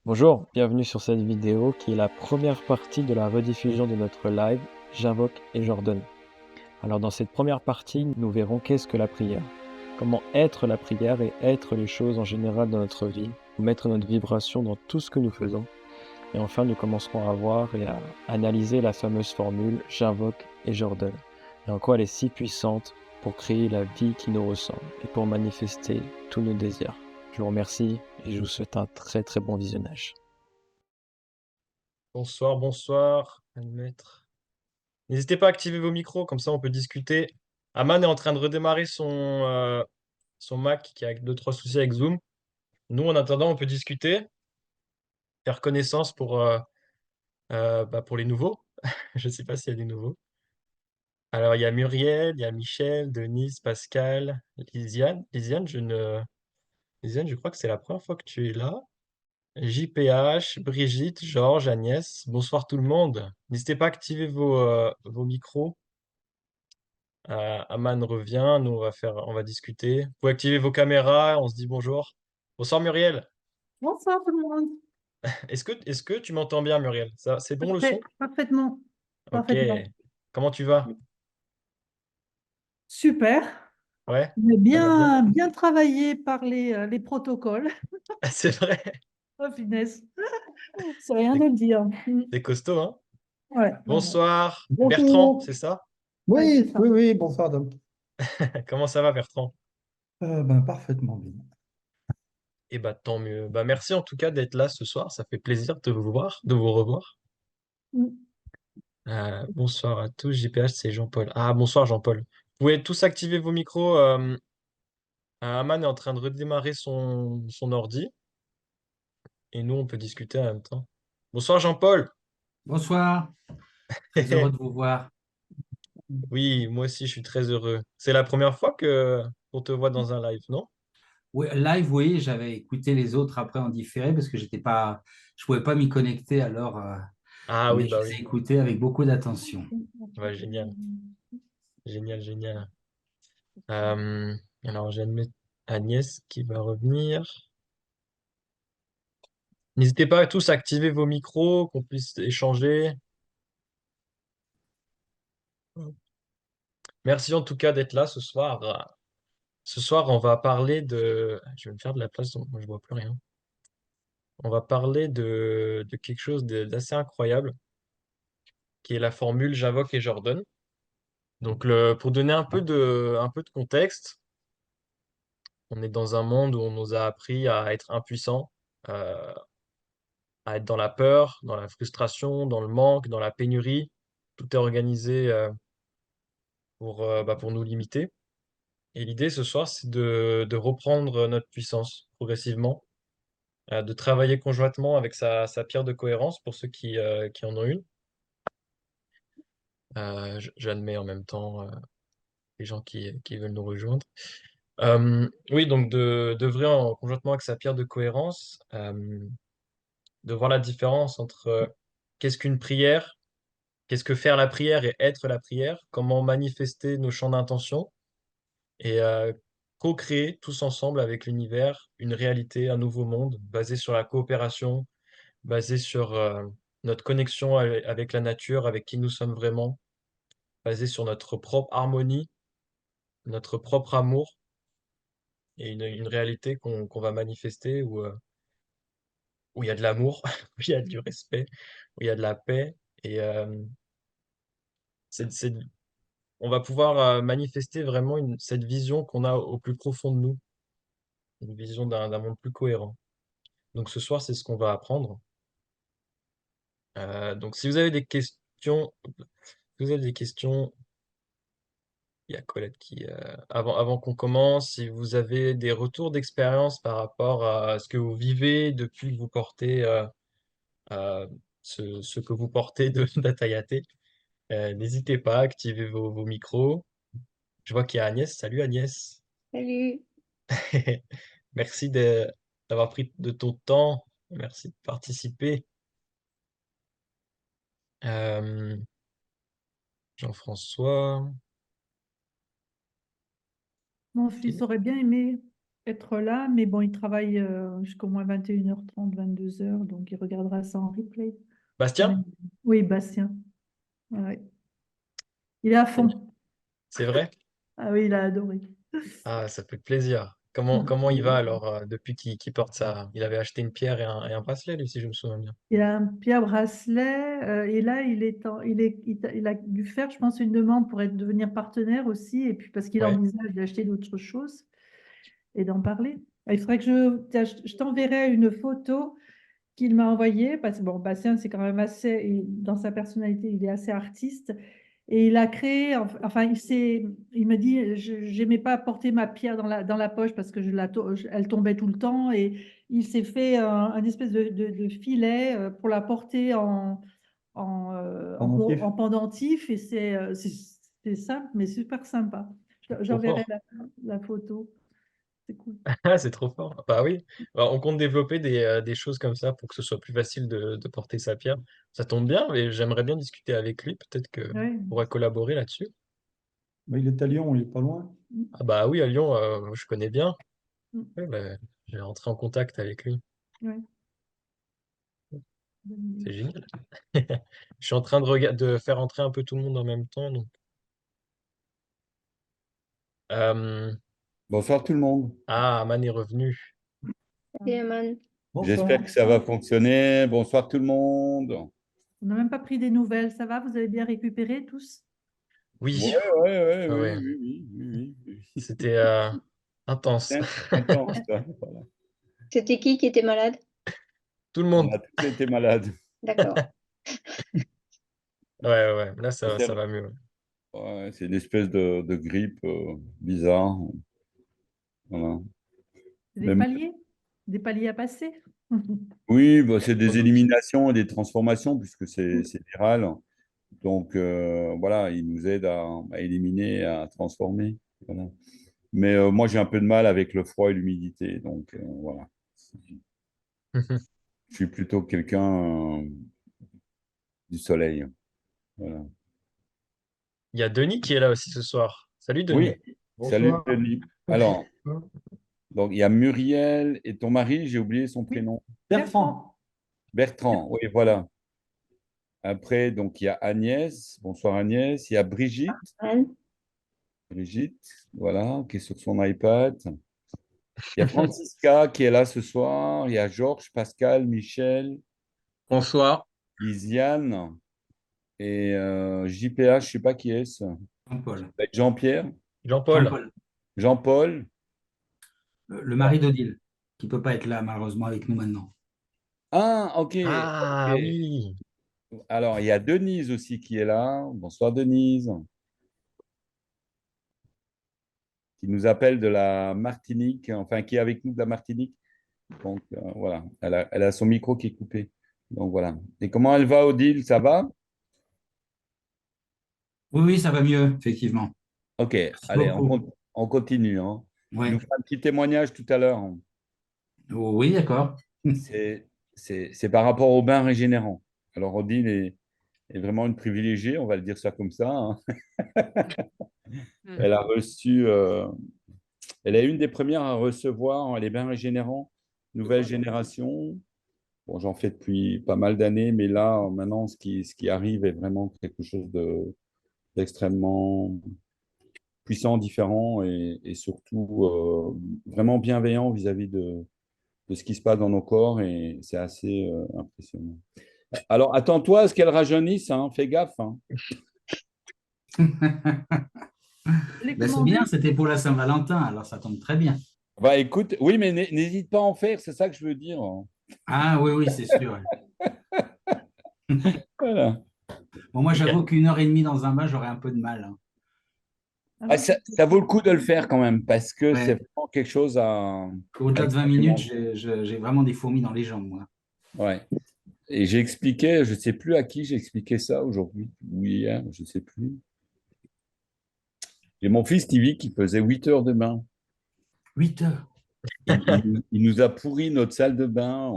Bonjour, bienvenue sur cette vidéo qui est la première partie de la rediffusion de notre live J'invoque et j'ordonne. Alors dans cette première partie, nous verrons qu'est-ce que la prière, comment être la prière et être les choses en général dans notre vie, mettre notre vibration dans tout ce que nous faisons. Et enfin, nous commencerons à voir et à analyser la fameuse formule J'invoque et j'ordonne, et en quoi elle est si puissante pour créer la vie qui nous ressemble et pour manifester tous nos désirs. Je vous remercie et je vous souhaite un très très bon visionnage. Bonsoir, bonsoir, admettre. N'hésitez pas à activer vos micros, comme ça on peut discuter. Aman est en train de redémarrer son Mac qui a deux, trois soucis avec Zoom. Nous, en attendant, on peut discuter, faire connaissance pour les nouveaux. Je ne sais pas s'il y a des nouveaux. Alors, il y a Muriel, il y a Michel, Denise, Pascal, Lisiane. Lisiane, je crois que c'est la première fois que tu es là. JPH, Brigitte, Georges, Agnès. Bonsoir tout le monde. N'hésitez pas à activer vos micros. Aman revient, nous on va discuter. Vous pouvez activer vos caméras, on se dit bonjour. Bonsoir Muriel. Bonsoir tout le monde. Est-ce que tu m'entends bien Muriel? Ça, c'est bon le son? Parfaitement. Ok. Parfaitement. Comment tu vas? Super. Ouais, J'ai ça va bien. bien travaillé par les protocoles. C'est vrai. Oh, finesse. C'est rien C'est de le dire. c'est costaud, hein? Ouais, ouais, ouais. Bonsoir Bertrand, Bonjour. c'est ça? Ouais, c'est Oui, ça. oui, oui, bonsoir, Dom. Comment ça va Bertrand? Parfaitement bien. Eh bah tant mieux. Bah merci en tout cas d'être là ce soir, ça fait plaisir de vous voir, de vous revoir. Mm. Bonsoir à tous, JPH c'est Jean-Paul. Ah bonsoir Jean-Paul. Vous pouvez tous activer vos micros. Aman est en train de redémarrer son ordi et nous, on peut discuter en même temps. Bonsoir Jean-Paul. Bonsoir, très heureux de vous voir. Oui, moi aussi, je suis très heureux. C'est la première fois que qu'on te voit dans un live, non? Oui, live, oui, j'avais écouté les autres après en différé parce que je pouvais pas m'y connecter alors, Ah oui, mais je bah les oui. ai écoutés avec beaucoup d'attention. Ouais, génial, génial, génial. Euh, alors, j'admets Agnès qui va revenir. N'hésitez pas à tous à activer vos micros, qu'on puisse échanger. Merci en tout cas d'être là ce soir. Ce soir, on va parler de... Je vais me faire de la place, donc moi je vois plus rien. On va parler de quelque chose d'assez incroyable, qui est la formule j'invoque et j'ordonne. Donc, pour donner un peu de contexte, on est dans un monde où on nous a appris à être impuissants, euh, à être dans la peur, dans la frustration, dans le manque, dans la pénurie. Tout est organisé pour nous limiter. Et l'idée ce soir, c'est de reprendre notre puissance progressivement, de travailler conjointement avec sa pierre de cohérence pour ceux qui en ont une. J'admets en même temps les gens qui veulent nous rejoindre. Oui, donc d'œuvrer conjointement avec sa pierre de cohérence, de voir la différence entre qu'est-ce qu'une prière, qu'est-ce que faire la prière et être la prière, comment manifester nos champs d'intention et co-créer tous ensemble avec l'univers une réalité, un nouveau monde basé sur la coopération, basé sur notre connexion avec la nature, avec qui nous sommes vraiment, basé sur notre propre harmonie, notre propre amour et une réalité qu'on va manifester où il y a de l'amour, où il y a du respect, où il y a de la paix. Et c'est, c'est- on va pouvoir manifester vraiment cette vision qu'on a au plus profond de nous, une vision d'un monde plus cohérent. Donc ce soir, c'est ce qu'on va apprendre. Donc si vous avez des questions, il y a Colette avant qu'on commence, si vous avez des retours d'expérience par rapport à ce que vous vivez depuis que vous portez euh, ce que vous portez de d'Atayate. N'hésitez pas, activez vos micros. Je vois qu'il y a Agnès. Salut Agnès. Salut. Merci d'avoir pris de ton temps. Merci de participer. Euh, Jean-François. Mon Ok. fils aurait bien aimé. être là, mais bon, il travaille jusqu'au moins 21h30, 22h, donc il regardera ça en replay. Mais- Bastien? Oui, Bastien. Ouais. Il est à fond. C'est vrai? Ah oui, il a adoré. Ah, ça fait plaisir. Comment il va alors depuis qu'il porte ça? Il avait acheté une pierre et un bracelet, lui, si je me souviens bien. Il a un pierre bracelet et là, il a dû faire, je pense, une demande pour devenir partenaire aussi, et puis parce qu'il Ouais. envisage d'acheter d'autres choses et d'en parler. Il faudrait que tiens, je t'enverrai une photo qu'il m'a envoyée, parce que bon, Bastien, c'est quand même assez, dans sa personnalité, il est assez artiste. Et il a créé, enfin, il me dit, je n'aimais pas porter ma pierre dans la poche parce que elle tombait tout le temps. Et il s'est fait un espèce de filet pour la porter Pendentif. en pendentif. Et c'est simple, mais super sympa. Trop J'enverrai fort. la photo. C'est cool. Ah, c'est trop fort. Bah oui. Bah, on compte développer des choses comme ça pour que ce soit plus facile de porter sa pierre. Ça tombe bien, mais j'aimerais bien discuter avec lui. Peut-être qu'on Ouais. pourrait collaborer là-dessus. Mais il est à Lyon, il est pas loin. Ah bah oui, à Lyon, je connais bien. Mm. Ouais, bah, je vais rentrer en contact avec lui. Ouais. Bonne idée. C'est génial. Je suis en train de faire entrer un peu tout le monde en même temps. Donc. Euh, Bonsoir tout le monde. Ah, Aman est revenu. Et Aman. J'espère Bonsoir. que ça va fonctionner. Bonsoir tout le monde. On n'a même pas pris des nouvelles. Ça va? Vous avez bien récupéré tous? Oui, Ouais, ouais, ah oui, ouais. oui, oui, oui, oui, oui. C'était intense. C'est intense, ça. Voilà. C'était qui était malade? Tout le On monde. a tous été malades. D'accord. Ouais, ouais, ouais. Là, C'est ça va mieux. ouais, c'est une espèce de grippe bizarre. Voilà. C'est Même- des paliers à passer. oui, bah, c'est Sans des doute. éliminations et des transformations puisque c'est viral. Donc voilà, il nous aide à éliminer, à transformer. Voilà. Mais moi, j'ai un peu de mal avec le froid et l'humidité. Donc voilà. Je suis plutôt quelqu'un du soleil. Voilà. Il y a Denis qui est là aussi ce soir. Salut Oui, Denis. salut Bonsoir. Denis. Alors, donc il y a Muriel et ton mari, j'ai oublié son Oui, prénom. Bertrand. Bertrand, oui, voilà. Après, donc il y a Agnès. Bonsoir Agnès. Il y a Brigitte. Anne. Brigitte, voilà, qui est sur son iPad. Il y a Francisca qui est là ce soir. Il y a Georges, Pascal, Michel, Bonsoir. Lisiane et JPH, je ne sais pas qui est-ce. Jean-Paul. Avec Jean-Pierre, Jean-Paul. Jean-Paul, Jean-Paul. le mari d'Odile, qui ne peut pas être là malheureusement avec nous maintenant. Ah, ok. Ah Ok. oui. Alors, il y a Denise aussi qui est là. Bonsoir Denise, qui nous appelle de la Martinique, enfin qui est avec nous de la Martinique. Donc voilà, elle a son micro qui est coupé. Donc voilà. Et comment elle va, Odile? Ça va? Oui, oui, ça va mieux, effectivement. Ok, Merci allez, beaucoup. on continue, hein. Tu Ouais. nous fais un petit témoignage tout à l'heure, hein. Oui, d'accord. C'est par rapport au bain régénérant. Alors, Odile est vraiment une privilégiée, on va le dire ça comme ça, hein. Elle a reçu, elle est une des premières à recevoir les bains régénérants, nouvelle génération. Bon, j'en fais depuis pas mal d'années, mais là, maintenant, ce qui arrive est vraiment quelque chose d'extrêmement puissant, différent et surtout vraiment bienveillant vis-à-vis de ce qui se passe dans nos corps et c'est assez impressionnant. Alors, attends-toi à ce qu'elle rajeunisse, hein, fais gaffe, hein. Je l'ai Ben, c'est commandé. bien, c'était pour la Saint-Valentin, alors ça tombe très bien. Bah, écoute, oui, mais n'hésite pas à en faire, c'est ça que je veux dire, hein. Ah oui, oui, c'est sûr. Voilà. Bon, moi, j'avoue qu'une heure et demie dans un bain, j'aurais un peu de mal, hein. Ah Ah, oui, ça vaut le coup de le faire quand même, parce que c'est Ouais. vraiment quelque chose à Au-delà de 20 minutes, expérimenter. j'ai vraiment des fourmis dans les jambes, moi. Ouais. Et j'ai expliqué, je ne sais plus à qui j'ai expliqué ça aujourd'hui ou hier, je ne sais plus. J'ai mon fils Stevie qui faisait 8 heures de bain. 8 heures. Il nous a pourri notre salle de bain.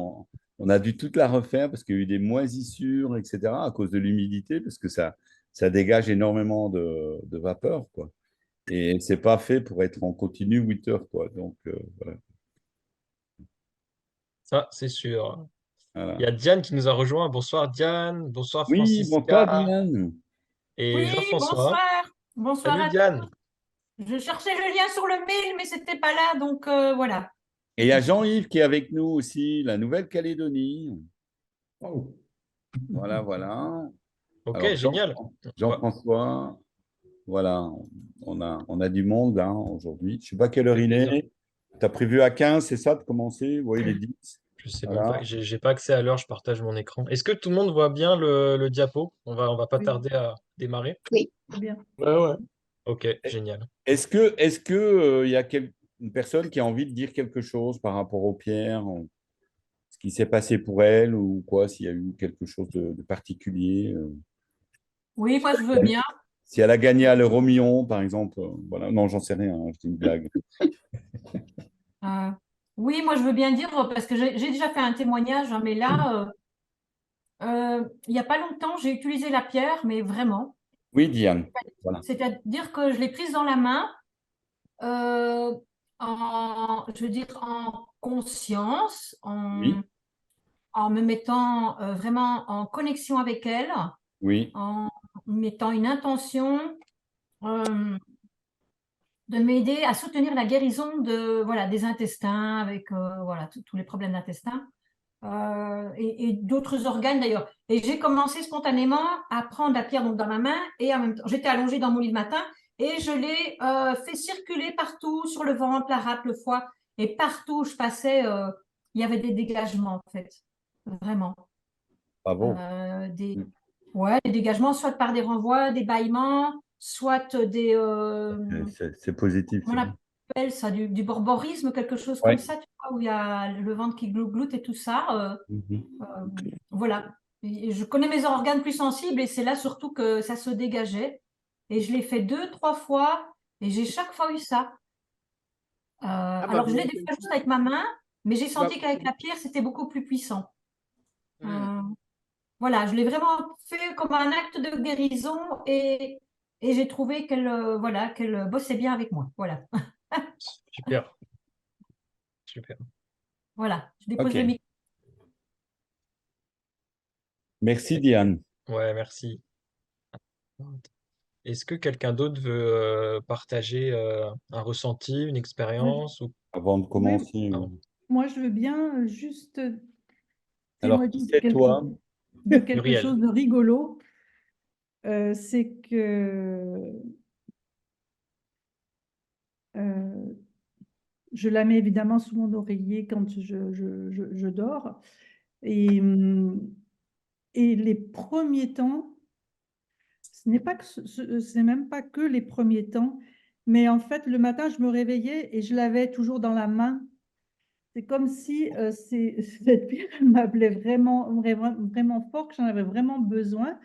On a dû toute la refaire parce qu'il y a eu des moisissures, etc., à cause de l'humidité, parce que ça dégage énormément de vapeur, quoi. Et c'est pas fait pour être en continu 8 heures, quoi. Donc, voilà. Ça, c'est sûr. Il Voilà. y a Diane qui nous a rejoint. Bonsoir Diane, bonsoir Oui, bonsoir, Francisca Diane. et Oui, Jean-François. bonsoir. Bonsoir Salut à Diane. tous. Je cherchais le lien sur le mail, mais c'était pas là, donc voilà. Et il y a Jean-Yves qui est avec nous aussi, la Nouvelle-Calédonie. Oh. Voilà, voilà. Ok, Alors, génial. Ouais. Jean-François, voilà, on a du monde là aujourd'hui. Je ne sais pas quelle heure Fait il plaisir. est. Tu as prévu à 15, c'est ça, de commencer? Oui, il est 10. Je sais même pas, Voilà. j'ai pas accès à l'heure, je partage mon écran. Est-ce que tout le monde voit bien le diapo? On va pas Oui, tarder à démarrer. Oui. c'est bien. Ouais, ouais. Ok, génial. Est-ce que il y a une personne qui a envie de dire quelque chose par rapport aux pierres, ce qui s'est passé pour elle ou quoi, s'il y a eu quelque chose de particulier? Oui, moi je veux bien. Si elle a gagné à l'euro-million, par exemple, voilà. Non, j'en sais rien, hein, je dis une blague. Euh, oui, moi je veux bien dire, parce que j'ai déjà fait un témoignage, hein, mais là, il n'y a pas longtemps, j'ai utilisé la pierre, mais vraiment. Oui, Diane. Voilà. C'est-à-dire que je l'ai prise dans la main, euh, je veux dire, en conscience, Oui, en me mettant vraiment en connexion avec elle, oui, en mettant une intention euh, de m'aider à soutenir la guérison voilà, des intestins, avec voilà, tous les problèmes d'intestin, et d'autres organes d'ailleurs. Et j'ai commencé spontanément à prendre la pierre donc, dans ma main, et en même temps, j'étais allongée dans mon lit le matin, et je l'ai fait circuler partout, sur le ventre, la rate, le foie, et partout où je passais, il y avait des dégagements en fait, vraiment. bravo. Des, Mm. ouais, des dégagements, soit par des renvois, des bâillements, soit des, C'est positif, c'est comment on bien. appelle ça, du borborisme, quelque chose comme Ouais. ça, tu vois, où il y a le ventre qui gloute et tout ça. Mhm. Voilà. Et je connais mes organes plus sensibles et c'est là surtout que ça se dégageait. Et je l'ai fait 2, 3 fois et j'ai chaque fois eu ça. Alors, je l'ai des fois juste avec ma main, mais j'ai senti qu'avec la pierre, c'était beaucoup plus puissant. Hmm, Voilà, je l'ai vraiment fait comme un acte de guérison et j'ai trouvé qu'elle voilà, qu'elle bossait bien avec moi. Voilà, super, super. voilà. Je dépose le OK. micro. Merci, Diane. Ouais, merci. Est-ce que quelqu'un d'autre veut partager un ressenti, une Moi, expérience ou Avant de oui, commencer. pardon. moi, je veux bien juste Alors, qui témoigner c'est toi? de quelque Muriel? chose de rigolo. C'est que euh, je la mets évidemment sous mon oreiller quand je dors. Et, hum, et les premiers temps, ce n'est pas que c'est même pas que les premiers temps, mais en fait, le matin, je me réveillais et je l'avais toujours dans la main. C'est comme si cette pierre elle m'appelait vraiment fort, que j'en avais vraiment besoin.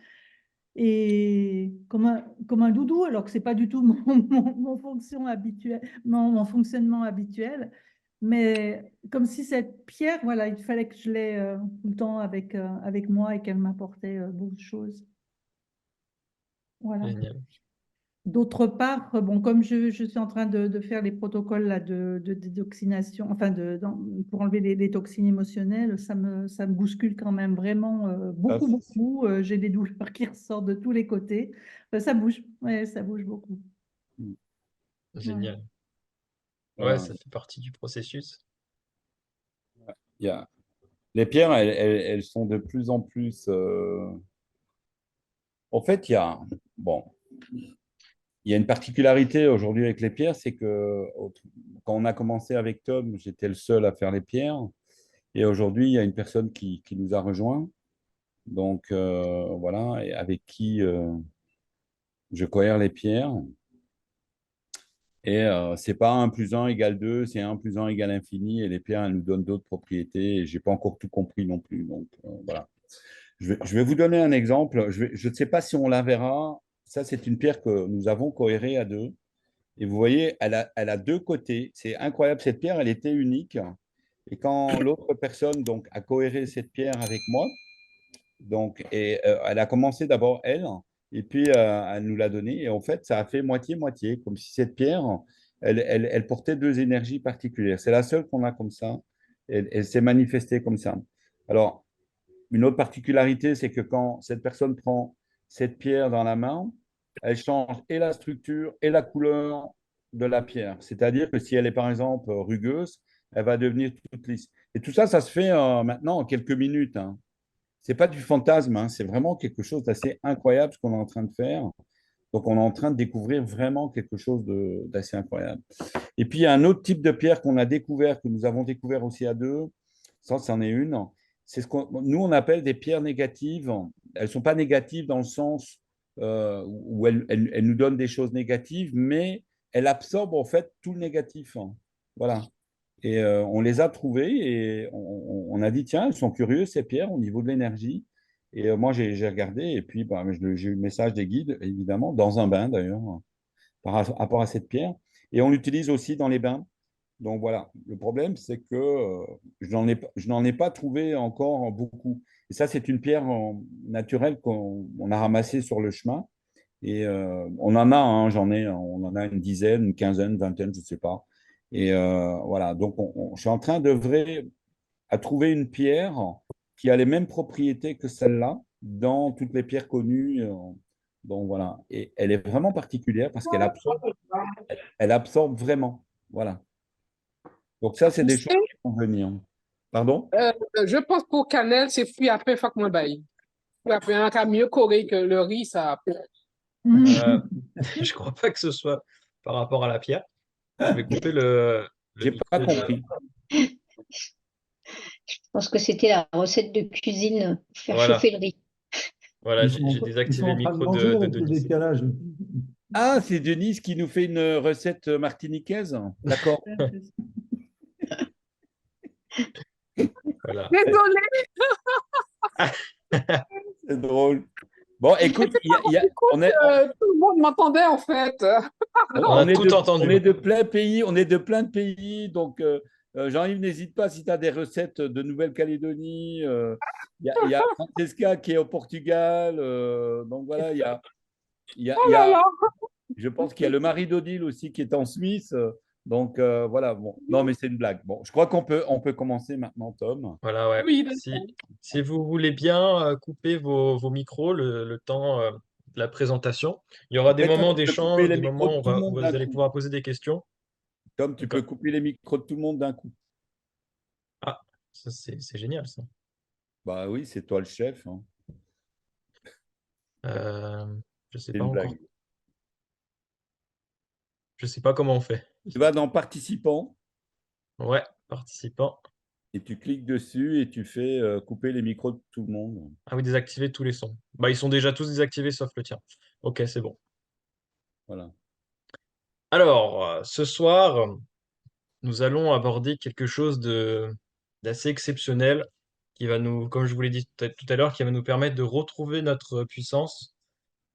Et comme un doudou, alors que c'est pas du tout mon fonction habituelle, mon fonctionnement habituel. Mais comme si cette pierre, voilà, il fallait que je l'aie tout le temps avec moi et qu'elle m'apportait beaucoup de choses. Voilà. Génial. D'autre part, bon, comme je suis en train de faire les protocoles là, de détoxination, enfin pour enlever les toxines émotionnelles, ça me bouscule quand même vraiment Ah, beaucoup, beaucoup. J'ai des douleurs qui ressortent de tous les côtés. Ça bouge, ouais, ça bouge beaucoup. Ouais. Génial. Ouais, voilà. ça fait partie du processus. Il y a- Les pierres, elles sont de plus en plus. En fait, bon, il y a une particularité aujourd'hui avec les pierres, c'est que quand on a commencé avec Tom, j'étais le seul à faire les pierres. Et aujourd'hui, il y a une personne qui nous a rejoint. Donc, voilà, et avec qui je cohère les pierres. Et c'est pas 1 + 1 = 2, c'est 1 + 1 = infini. Et les pierres, elles nous donnent d'autres propriétés. Et j'ai pas encore tout compris non plus. Donc, voilà. Je vais vous donner un exemple. Je ne sais pas si on la verra. Ça, c'est une pierre que nous avons cohérée à deux. Et vous voyez, elle a deux côtés. C'est incroyable. Cette pierre, elle était unique. Et quand l'autre personne donc, a cohéré cette pierre avec moi, donc, et elle a commencé d'abord elle, Et puis, elle nous l'a donné. Et en fait, ça a fait moitié-moitié, comme si cette pierre, elle portait deux énergies particulières. C'est la seule qu'on a comme ça. Elle s'est manifestée comme ça. Alors, une autre particularité, c'est que quand cette personne prend cette pierre dans la main, elle change et la structure et la couleur de la pierre. C'est-à-dire que si elle est par exemple rugueuse, elle va devenir toute lisse. Et tout ça, ça se fait maintenant en quelques minutes, hein. C'est pas du fantasme, hein, c'est vraiment quelque chose d'assez incroyable ce qu'on est en train de faire. Donc, on est en train de découvrir vraiment quelque chose d'assez incroyable. Et puis, il y a un autre type de pierre qu'on a découvert, que nous avons découvert aussi à deux. Ça, c'en est une. C'est ce qu'on nous, on appelle des pierres négatives. Elles ne sont pas négatives dans le sens où elles nous donnent des choses négatives, mais elles absorbent en fait tout le négatif. Voilà. Et on les a trouvées et on a dit, tiens, elles sont curieuses, ces pierres, au niveau de l'énergie. Et moi, j'ai regardé et puis bah, j'ai eu le message des guides, évidemment, dans un bain d'ailleurs, par rapport à cette pierre. Et on l'utilise aussi dans les bains. Donc voilà, le problème, c'est que je n'en ai pas trouvé encore beaucoup. Et ça, c'est une pierre naturelle qu'on a ramassée sur le chemin. Et on en a, hein, on en a une dizaine, une quinzaine, une vingtaine, je ne sais pas. Et voilà, donc je suis en train d'œuvrer à trouver une pierre qui a les mêmes propriétés que celle-là dans toutes les pierres connues. Donc voilà, et elle est vraiment particulière parce elle absorbe vraiment. Voilà. Donc ça, c'est Tu des sais, choses qui vont venir. Pardon? je pense pour cannelle, c'est fruit à pain, faut que moi baille. Fruit à pain, un cas mieux coré que le riz, ça. Euh, je crois pas que ce soit par rapport à la pierre. Je vais couper le J'ai pas micro de. compris. Je pense que c'était la recette de cuisine pour faire Voilà, chauffer le riz. voilà, j'ai Ils sont désactivé en le train de micro manger de avec le Denise. décalage. Ah, c'est Denise qui nous fait une recette martiniquaise. D'accord. Voilà. Désolé, C'est drôle. Bon, écoute, on est, tout le monde m'entendait en fait. On a tout on entendu. est de plein pays, on est de plein de pays. Donc, Jean-Yves, n'hésite pas si tu as des recettes de Nouvelle-Calédonie. Il y a Francesca qui est au Portugal. Donc voilà, il Oh y là a, là. je pense qu'il y a le mari d'Odile aussi qui est en Suisse. Donc voilà, bon. Non, mais c'est une blague. Bon, je crois on peut commencer maintenant, Tom. Voilà, ouais. Oui, Si vous voulez bien couper vos micros le temps de la présentation, il y aura En des fait, Tom, moments tu peux couper d'échange, les des micros moments de où, tout le où monde d'un vous allez coup. pouvoir poser des questions. Tom, tu peux D'accord. couper les micros de tout le monde d'un coup. Ah, ça c'est génial ça. Bah oui, c'est toi le chef, hein. Euh, je sais C'est pas une encore. blague. Je sais pas comment on fait. Tu vas dans participants Ouais, participants. et tu cliques dessus et tu fais couper les micros de tout le monde. Ah oui, désactiver tous les sons. Bah, ils sont déjà tous désactivés sauf le tien. Ok, c'est bon. Voilà. Alors, ce soir, nous allons aborder quelque chose d'assez exceptionnel qui va nous, comme je vous l'ai dit tout à l'heure, qui va nous permettre de retrouver notre puissance,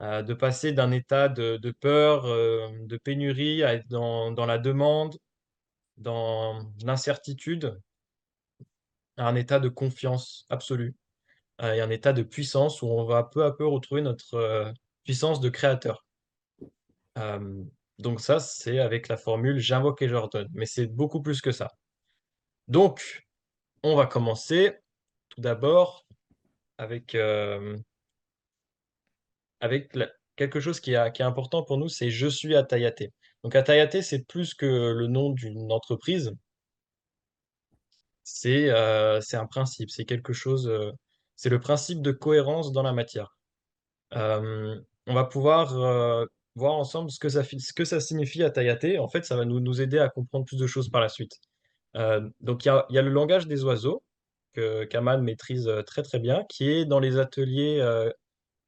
de passer d'un état de peur, de pénurie à être dans la demande, dans l'incertitude, à un état de confiance absolue, et un état de puissance où on va peu à peu retrouver notre puissance de créateur. Euh, donc ça, c'est avec la formule j'invoque et j'ordonne, mais c'est beaucoup plus que ça. Donc, on va commencer tout d'abord avec, quelque chose qui est important pour nous, c'est je suis Atayate. Donc Atayate, c'est plus que le nom d'une entreprise, c'est un principe, c'est quelque chose, c'est le principe de cohérence dans la matière. On va pouvoir voir ensemble ce que ça signifie Atayate. En fait, ça va nous aider à comprendre plus de choses par la suite. Donc il y a le langage des oiseaux que Kaman maîtrise très très bien, qui est dans les ateliers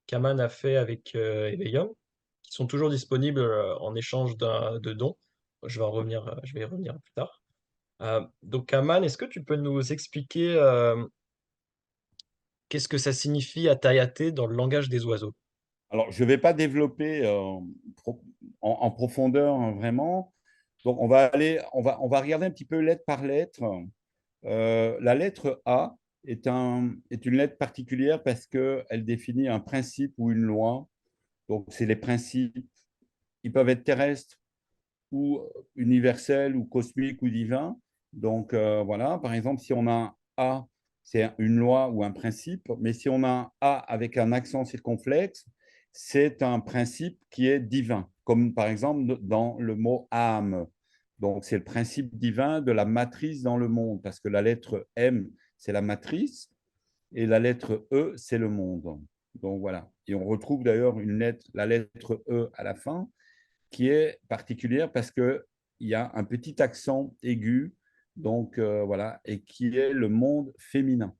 qu'Aman a fait avec Eveyum, qui sont toujours disponibles en échange de dons. Je vais y revenir plus tard. Donc Aman, est-ce que tu peux nous expliquer qu'est-ce que ça signifie Atayate dans le langage des oiseaux? Alors, je ne vais pas développer en profondeur hein, vraiment. Donc, on va regarder un petit peu lettre par lettre. La lettre A est une lettre particulière parce qu'elle définit un principe ou une loi. Donc, c'est les principes. Ils peuvent être terrestres ou universels ou cosmiques ou divins. Donc, voilà, par exemple, si on a un A, c'est une loi ou un principe, mais si on a un A avec un accent circonflexe, c'est un principe qui est divin, comme par exemple dans le mot âme. Donc, c'est le principe divin de la matrice dans le monde, parce que la lettre M, c'est la matrice, et la lettre E, c'est le monde. Donc, voilà. Et on retrouve d'ailleurs la lettre E à la fin, qui est particulière parce qu'il y a un petit accent aigu, donc voilà, et qui est le monde féminin.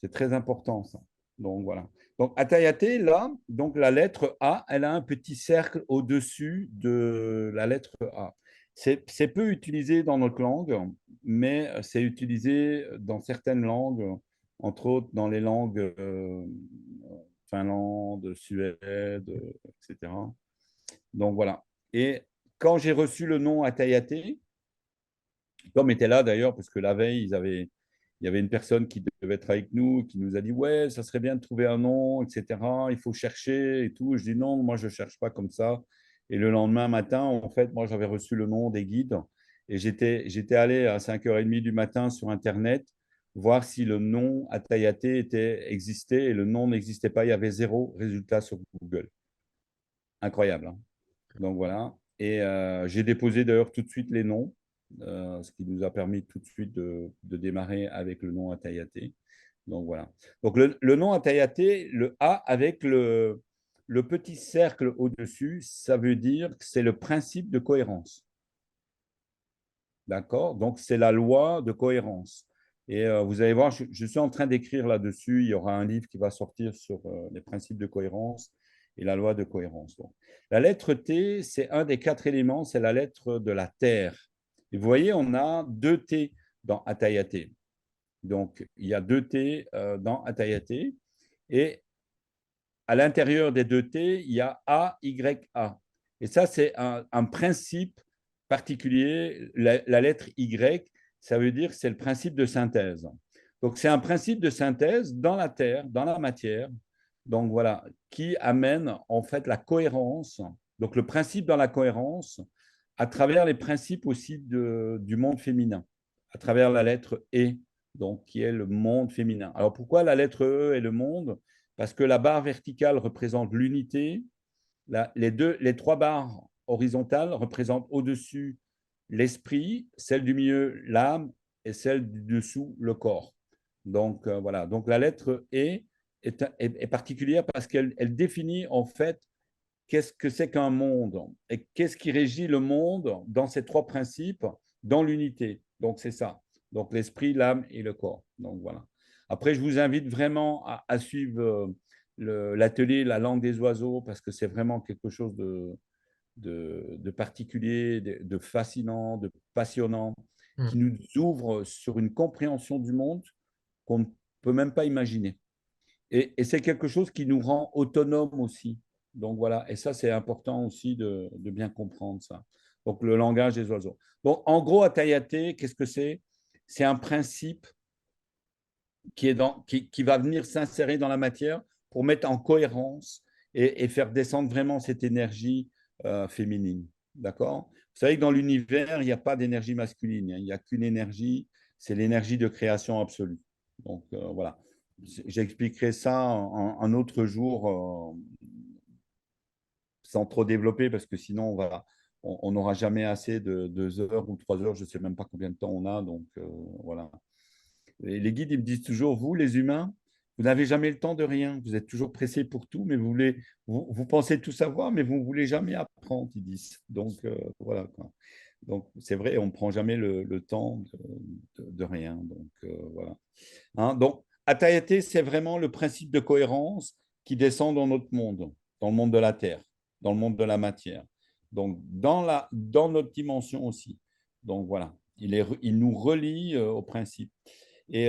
C'est très important ça. Donc voilà. Donc Atayate, là, donc la lettre A, elle a un petit cercle au-dessus de la lettre A. C'est peu utilisé dans notre langue, mais c'est utilisé dans certaines langues, entre autres dans les langues Finlande, Suède, etc. Donc voilà. Et quand j'ai reçu le nom Atayate, Tom était là d'ailleurs, parce que la veille, il y avait une personne qui devait être avec nous, qui nous a dit, ouais, ça serait bien de trouver un nom, etc. Il faut chercher et tout. Je dis non, moi, je ne cherche pas comme ça. Et le lendemain matin, en fait, moi, j'avais reçu le nom des guides et j'étais allé à 5h30 du matin sur Internet voir si le nom Atayate existait et le nom n'existait pas. Il y avait 0 résultat sur Google. Incroyable, hein. Donc voilà. Et j'ai déposé d'ailleurs tout de suite les noms, ce qui nous a permis tout de suite de démarrer avec le nom Atayate. Donc voilà. Donc le nom Atayate, le A avec le petit cercle au-dessus, ça veut dire que c'est le principe de cohérence. D'accord? Donc c'est la loi de cohérence. Et vous allez voir, je suis en train d'écrire là-dessus. Il y aura un livre qui va sortir sur les principes de cohérence et la loi de cohérence. Donc, la lettre T, c'est un des 4 éléments, c'est la lettre de la Terre. Et vous voyez, on a 2 T dans Atayate. Donc, il y a 2 T dans Atayate. Et à l'intérieur des 2 T, il y a A, Y, A. Et ça, c'est un principe particulier. La lettre Y, ça veut dire que c'est le principe de synthèse. Donc, c'est un principe de synthèse dans la Terre, dans la matière. Donc, voilà, qui amène en fait la cohérence. Donc, le principe dans la cohérence à travers les principes aussi du monde féminin, à travers la lettre E, donc qui est le monde féminin. Alors, pourquoi la lettre E est le monde? Parce que la barre verticale représente l'unité, les 3 barres horizontales représentent au-dessus l'esprit, celle du milieu l'âme et celle du dessous le corps. Donc voilà. Donc la lettre E est particulière parce qu'elle définit en fait qu'est-ce que c'est qu'un monde et qu'est-ce qui régit le monde dans ces 3 principes, dans l'unité. Donc c'est ça. Donc l'esprit, l'âme et le corps. Donc voilà. Après, je vous invite vraiment à suivre l'atelier La langue des oiseaux parce que c'est vraiment quelque chose de particulier, de fascinant, de passionnant, qui nous ouvre sur une compréhension du monde qu'on ne peut même pas imaginer. Et c'est quelque chose qui nous rend autonomes aussi. Donc voilà, et ça c'est important aussi de bien comprendre ça. Donc le langage des oiseaux. Donc en gros, Atayate, qu'est-ce que c'est? C'est un principe qui va venir s'insérer dans la matière pour mettre en cohérence et faire descendre vraiment cette énergie féminine. D'accord? Vous savez que dans l'univers, il n'y a pas d'énergie masculine, il n'y a qu'une énergie, c'est l'énergie de création absolue. Donc voilà. J'expliquerai ça un autre jour sans trop développer parce que sinon on n'aura jamais assez de 2 heures ou 3 heures, je ne sais même pas combien de temps on a. Donc voilà. Et les guides, ils me disent toujours, vous, les humains, vous n'avez jamais le temps de rien. Vous êtes toujours pressés pour tout, mais vous pensez tout savoir, mais vous ne voulez jamais apprendre, ils disent. Donc, voilà, quoi. Donc, c'est vrai, on ne prend jamais le temps de rien. Donc, voilà. Hein, donc, Atayate, c'est vraiment le principe de cohérence qui descend dans notre monde, dans le monde de la Terre, dans le monde de la matière. Donc, dans notre dimension aussi. Donc, voilà. Il nous relie au principe. Et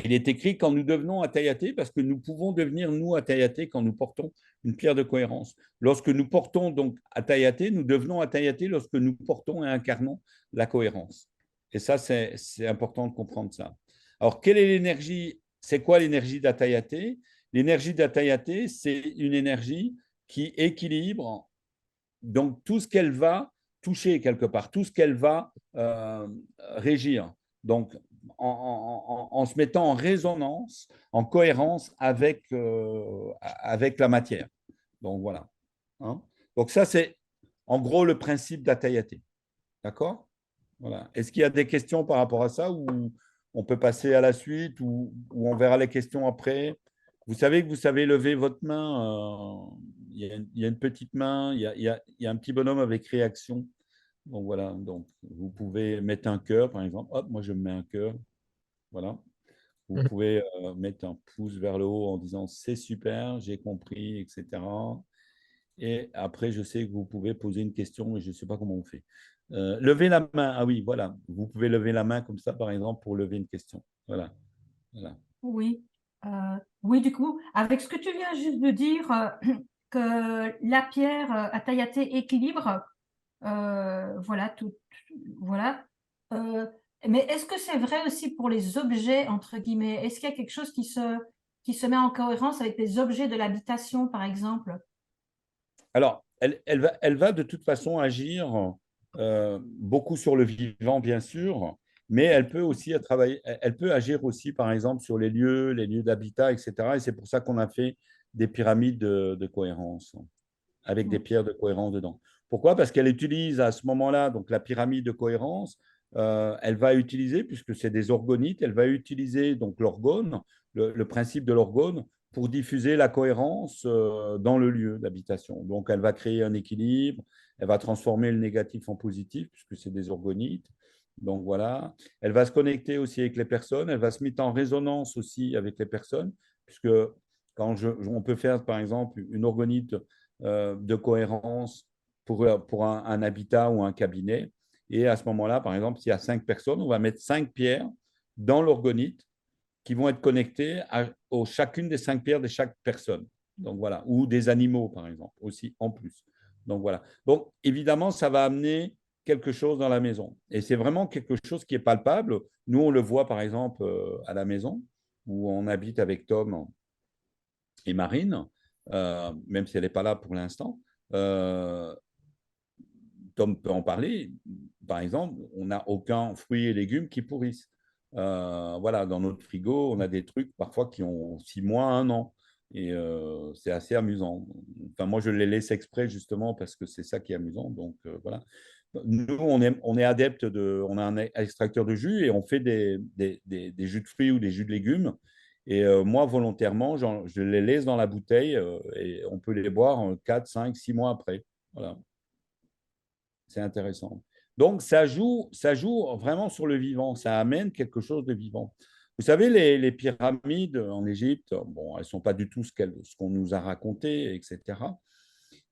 il est écrit quand nous devenons Atayate, parce que nous pouvons devenir nous Atayate quand nous portons une pierre de cohérence. Lorsque nous portons donc Atayate, nous devenons Atayate lorsque nous portons et incarnons la cohérence. Et ça, c'est important de comprendre ça. Alors, quelle est l'énergie? C'est quoi l'énergie d'Atayate? l'énergie d'Atayate, c'est une énergie qui équilibre donc tout ce qu'elle va toucher quelque part, tout ce qu'elle va régir. Donc, en se mettant en résonance, en cohérence avec la matière. Donc, voilà. Hein. Donc, ça, c'est en gros le principe d'Atayate. D'accord? Voilà. Est-ce qu'il y a des questions par rapport à ça ou on peut passer à la suite ou on verra les questions après? Vous savez que vous savez lever votre main. Il y a une petite main, il y a un petit bonhomme avec réaction. Donc voilà, donc vous pouvez mettre un cœur, par exemple. Hop, moi je me mets un cœur. Voilà. Vous pouvez mettre un pouce vers le haut en disant c'est super, j'ai compris, etc. Et après, je sais que vous pouvez poser une question, mais je ne sais pas comment on fait. Lever la main. Ah oui, voilà. Vous pouvez lever la main comme ça, par exemple, pour lever une question. Voilà. Voilà. Oui. Oui, du coup, avec ce que tu viens juste de dire, que la pierre Atayate équilibre, voilà, voilà. Mais est-ce que c'est vrai aussi pour les objets, entre guillemets? Est-ce qu'il y a quelque chose qui se met en cohérence avec les objets de l'habitation, par exemple? Alors, elle va de toute façon agir beaucoup sur le vivant, bien sûr, mais elle peut aussi elle peut agir aussi, par exemple, sur les lieux d'habitat, etc. Et c'est pour ça qu'on a fait des pyramides de cohérence, avec des pierres de cohérence dedans. Pourquoi? Parce qu'elle utilise à ce moment-là, donc la pyramide de cohérence, elle va utiliser, puisque c'est des orgonites, elle va utiliser donc l'orgone, le principe de l'orgone, pour diffuser la cohérence dans le lieu d'habitation. Donc, elle va créer un équilibre, elle va transformer le négatif en positif, puisque c'est des orgonites. Donc, voilà. Elle va se connecter aussi avec les personnes, elle va se mettre en résonance aussi avec les personnes, puisque quand on peut faire, par exemple, une orgonite de cohérence pour un habitat ou un cabinet. Et à ce moment-là, par exemple, s'il y a 5 personnes, on va mettre 5 pierres dans l'orgonite qui vont être connectées à chacune des 5 pierres de chaque personne. Donc voilà, ou des animaux, par exemple, aussi en plus. Donc voilà. Donc évidemment, ça va amener quelque chose dans la maison. Et c'est vraiment quelque chose qui est palpable. Nous, on le voit, par exemple, à la maison, où on habite avec Tom et Marine, même si elle n'est pas là pour l'instant. Tom peut en parler. Par exemple, on n'a aucun fruit et légumes qui pourrissent. Voilà, dans notre frigo, on a des trucs parfois qui ont 6 mois, 1 an. Et c'est assez amusant. Enfin, moi, je les laisse exprès justement parce que c'est ça qui est amusant. Donc, voilà. Nous, on est adepte on a un extracteur de jus et on fait des jus de fruits ou des jus de légumes. Et moi, volontairement, je les laisse dans la bouteille et on peut les boire 4, 5, 6 mois après. Voilà. C'est intéressant. Donc, ça joue vraiment sur le vivant. Ça amène quelque chose de vivant. Vous savez, les pyramides en Égypte, bon, elles ne sont pas du tout ce qu'on nous a raconté, etc.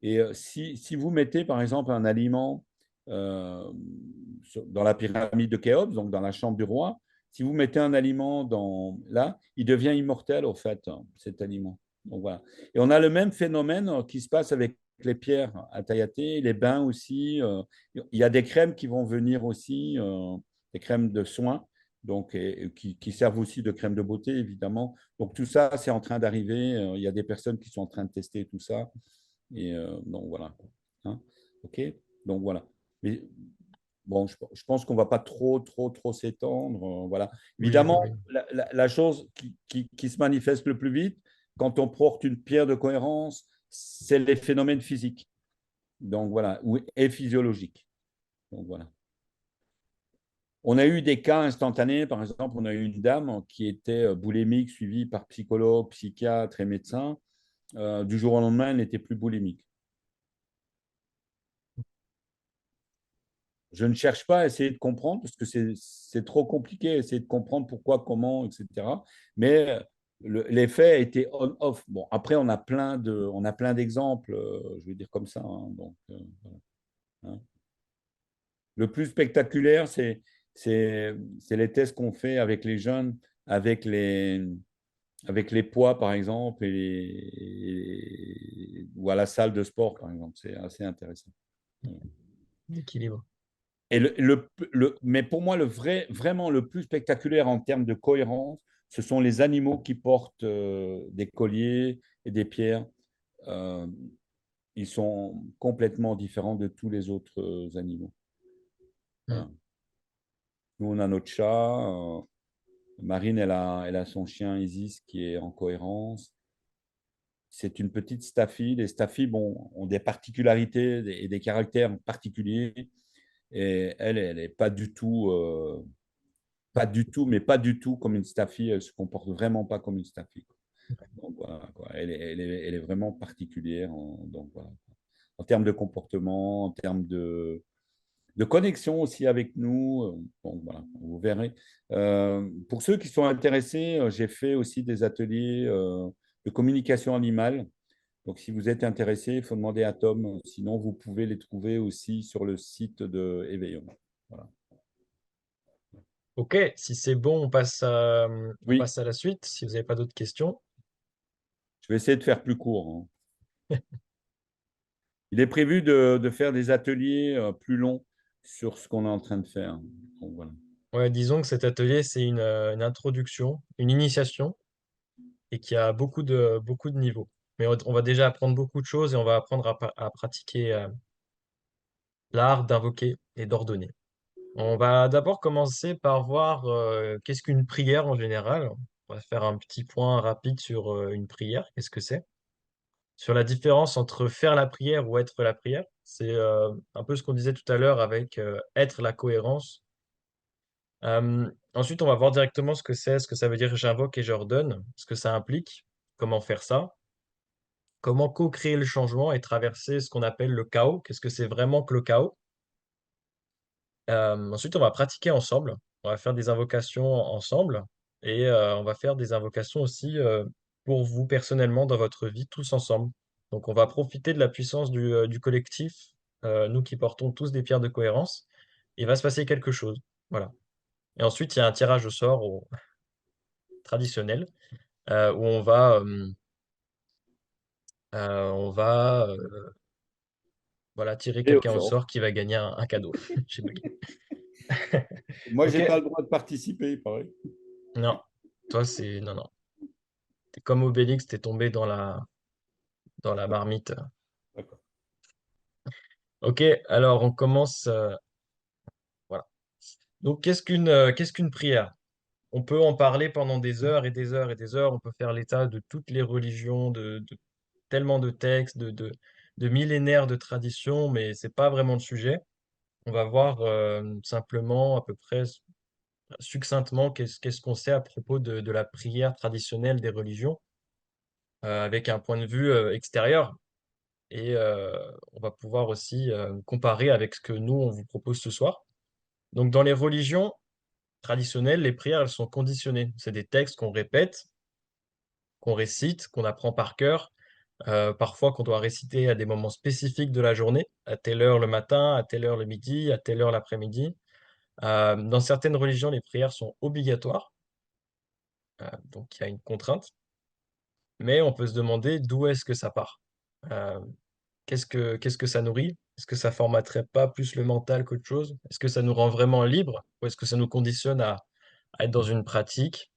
Et si vous mettez, par exemple, un aliment dans la pyramide de Khéops, donc dans la chambre du roi, si vous mettez un aliment là, il devient immortel, au fait, cet aliment. Donc, voilà. Et on a le même phénomène qui se passe avec les pierres à Tayaté, les bains aussi. Il y a des crèmes qui vont venir aussi, des crèmes de soins, donc, qui servent aussi de crème de beauté, évidemment. Donc, tout ça, c'est en train d'arriver. Il y a des personnes qui sont en train de tester tout ça. Et donc, voilà. Hein, OK? Donc, voilà. Mais bon, je pense qu'on ne va pas trop s'étendre. Voilà. Évidemment, Oui. la chose qui se manifeste le plus vite quand on porte une pierre de cohérence, c'est les phénomènes physiques. Donc, voilà. Et physiologiques. Donc, voilà. On a eu des cas instantanés. Par exemple, on a eu une dame qui était boulimique, suivie par psychologue, psychiatre et médecin. Du jour au lendemain, elle n'était plus boulimique. Je ne cherche pas à essayer de comprendre parce que c'est trop compliqué, essayer de comprendre pourquoi, comment, etc. Mais l'effet a été on-off. Bon, après, on a plein d'exemples, je vais dire comme ça. Hein, donc, voilà, hein. Le plus spectaculaire, c'est les tests qu'on fait avec les jeunes, avec les poids, par exemple, ou à la salle de sport, par exemple. C'est assez intéressant. L'équilibre. Mais pour moi, vraiment le plus spectaculaire en termes de cohérence, ce sont les animaux qui portent des colliers et des pierres. Euh, Ils sont complètement différents de tous les autres animaux. Voilà. Nous, on a notre chat. Marine, elle a son chien Isis qui est en cohérence. C'est une petite staffie. Les staffies, bon, ont des particularités et des caractères particuliers. Et elle n'est pas du tout, mais pas du tout comme une staffie. Elle se comporte vraiment pas comme une staffie. Donc voilà, quoi. Elle est vraiment particulière. Donc voilà. En termes de comportement, en termes de connexion aussi avec nous. Bon, voilà, vous verrez. Pour ceux qui sont intéressés, j'ai fait aussi des ateliers de communication animale. Donc, si vous êtes intéressé, il faut demander à Tom. Sinon, vous pouvez les trouver aussi sur le site de Éveillon. Voilà. Ok, si c'est bon, on Oui, passe à la suite, si vous n'avez pas d'autres questions. je vais essayer de faire plus court. Il est prévu de faire des ateliers plus longs sur ce qu'on est en train de faire. Donc, voilà. Ouais, disons que cet atelier, c'est une introduction, une initiation, et qui a beaucoup de niveaux. Mais on va déjà apprendre beaucoup de choses et on va apprendre à pratiquer l'art d'invoquer et d'ordonner. On va d'abord commencer par voir qu'est-ce qu'une prière en général. On va faire un petit point rapide sur une prière, qu'est-ce que c'est. Sur la différence entre faire la prière ou être la prière. C'est un peu ce qu'on disait tout à l'heure avec être la cohérence. Ensuite, on va voir directement ce que c'est, ce que ça veut dire j'invoque et j'ordonne, ce que ça implique, comment faire ça, comment co-créer le changement et traverser ce qu'on appelle le chaos. Qu'est-ce que c'est vraiment que le chaos? Ensuite, on va pratiquer ensemble. On va faire des invocations ensemble et on va faire des invocations aussi pour vous personnellement dans votre vie, tous ensemble. Donc, on va profiter de la puissance du collectif, nous qui portons tous des pierres de cohérence. Il va se passer quelque chose. Voilà. Et ensuite, il y a un tirage au sort traditionnel où on va voilà, tirer Et au quelqu'un au sort. sort qui va gagner un cadeau. J'ai bugué. Moi, je Ok. n'ai pas le droit de participer, il paraît. Non, toi, c'est. Non, non. T'es comme Obélix, t'es tombé dans la marmite. D'accord. Ok, alors on commence. Voilà. Donc, qu'est-ce qu'une prière? On peut en parler pendant des heures et des heures et des heures. On peut faire l'état de toutes les religions, de tellement de textes, de millénaires de traditions, mais c'est pas vraiment le sujet. On va voir simplement, à peu près succinctement, qu'est-ce qu'on sait à propos de la prière traditionnelle des religions, avec un point de vue extérieur. Et on va pouvoir aussi comparer avec ce que nous, on vous propose ce soir. Donc, dans les religions traditionnelles, les prières, elles sont conditionnées. C'est des textes qu'on répète, qu'on récite, qu'on apprend par cœur, parfois qu'on doit réciter à des moments spécifiques de la journée, à telle heure le matin, à telle heure le midi, à telle heure l'après-midi. Dans certaines religions, les prières sont obligatoires, donc il y a une contrainte, mais on peut se demander d'où est-ce que ça part. Euh, qu'est-ce que ça nourrit? Est-ce que ça formaterait pas plus le mental qu'autre chose? Est-ce que ça nous rend vraiment libre? Ou est-ce que ça nous conditionne à être dans une pratique?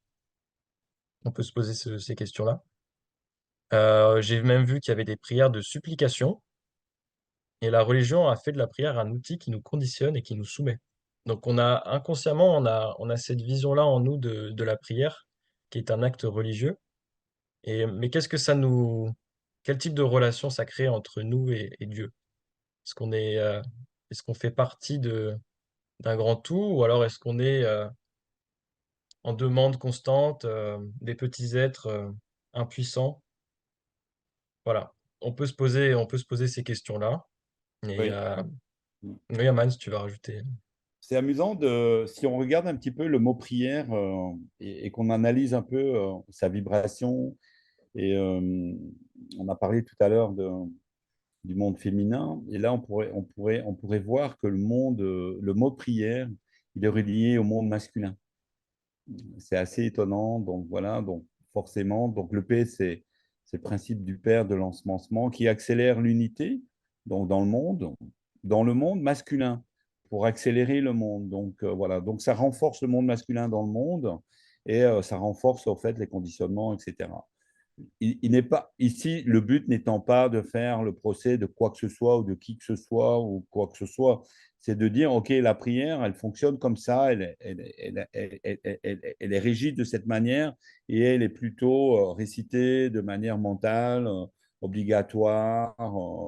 On peut se poser ces questions-là. J'ai même vu qu'il y avait des prières de supplication, et la religion a fait de la prière un outil qui nous conditionne et qui nous soumet. Donc on a inconsciemment, on a cette vision-là en nous de la prière, qui est un acte religieux. Mais quel type de relation ça crée entre nous et Dieu? Est-ce qu'on fait partie d'un grand tout, ou alors est-ce qu'on est en demande constante, des petits êtres impuissants? Voilà. On peut se poser ces questions-là. Et Oui. oui, Aman, si tu vas rajouter. C'est amusant si on regarde un petit peu le mot prière et qu'on analyse un peu sa vibration. Et on a parlé tout à l'heure du monde féminin. Et là, on pourrait voir que le mot prière, il est relié au monde masculin. C'est assez étonnant. Donc voilà, donc forcément, donc le P, c'est le principe du père de l'ensemencement qui accélère l'unité donc dans le monde masculin pour accélérer le monde. Donc voilà, donc ça renforce le monde masculin dans le monde et ça renforce en fait les conditionnements, etc. Il n'est pas ici, le but n'étant pas de faire le procès de quoi que ce soit ou de qui que ce soit ou quoi que ce soit, c'est de dire, OK, la prière, elle fonctionne comme ça, elle est régie de cette manière et elle est plutôt récitée de manière mentale, obligatoire,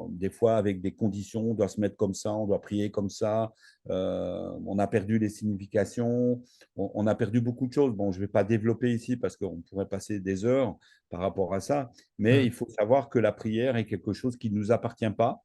des fois avec des conditions, on doit se mettre comme ça, on doit prier comme ça, on a perdu les significations, on a perdu beaucoup de choses. Bon, je ne vais pas développer ici parce qu'on pourrait passer des heures par rapport à ça, mais il faut savoir que la prière est quelque chose qui ne nous appartient pas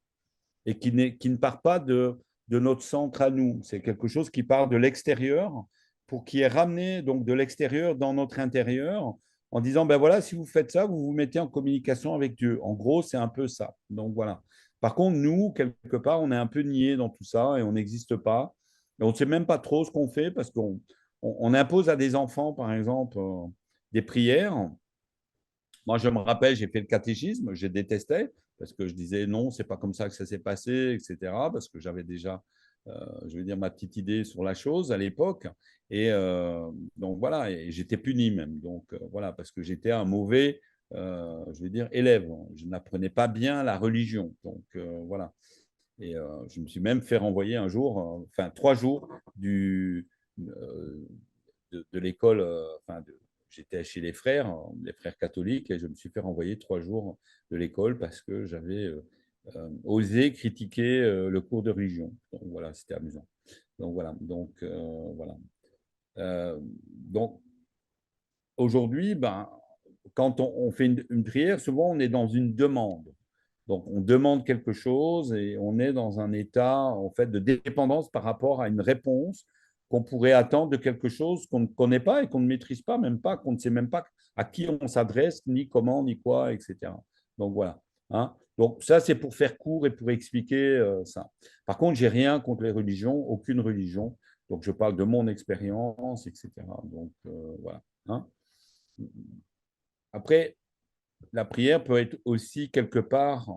et qui ne part pas de notre centre à nous. C'est quelque chose qui part de l'extérieur pour qui est ramené donc de l'extérieur dans notre intérieur en disant, ben voilà, si vous faites ça, vous vous mettez en communication avec Dieu. En gros, c'est un peu ça. Donc voilà. Par contre, nous, quelque part, on est un peu niés dans tout ça et on n'existe pas. Et on ne sait même pas trop ce qu'on fait parce qu'on impose à des enfants, par exemple, des prières. Moi, je me rappelle, j'ai fait le catéchisme, je détestais parce que je disais non, c'est pas comme ça que ça s'est passé, etc. Parce que j'avais déjà, je veux dire, ma petite idée sur la chose à l'époque. Et donc voilà, et j'étais puni même. Donc voilà, parce que j'étais un mauvais, je veux dire, élève. Je n'apprenais pas bien la religion. Donc voilà. Et je me suis même fait renvoyer un jour, enfin 3 jours de l'école, j'étais chez les frères catholiques, et je me suis fait renvoyer 3 jours de l'école parce que j'avais osé critiquer le cours de religion. Donc voilà, c'était amusant. Donc voilà. Donc aujourd'hui, ben, quand on fait une prière, souvent on est dans une demande. Donc on demande quelque chose et on est dans un état en fait de dépendance par rapport à une réponse qu'on pourrait attendre de quelque chose qu'on ne connaît pas et qu'on ne maîtrise pas, même pas, qu'on ne sait même pas à qui on s'adresse, ni comment, ni quoi, etc. Donc voilà. Hein. Donc ça, c'est pour faire court et pour expliquer ça. Par contre, j'ai rien contre les religions, aucune religion. Donc je parle de mon expérience, etc. Donc voilà. Hein. Après, la prière peut être aussi quelque part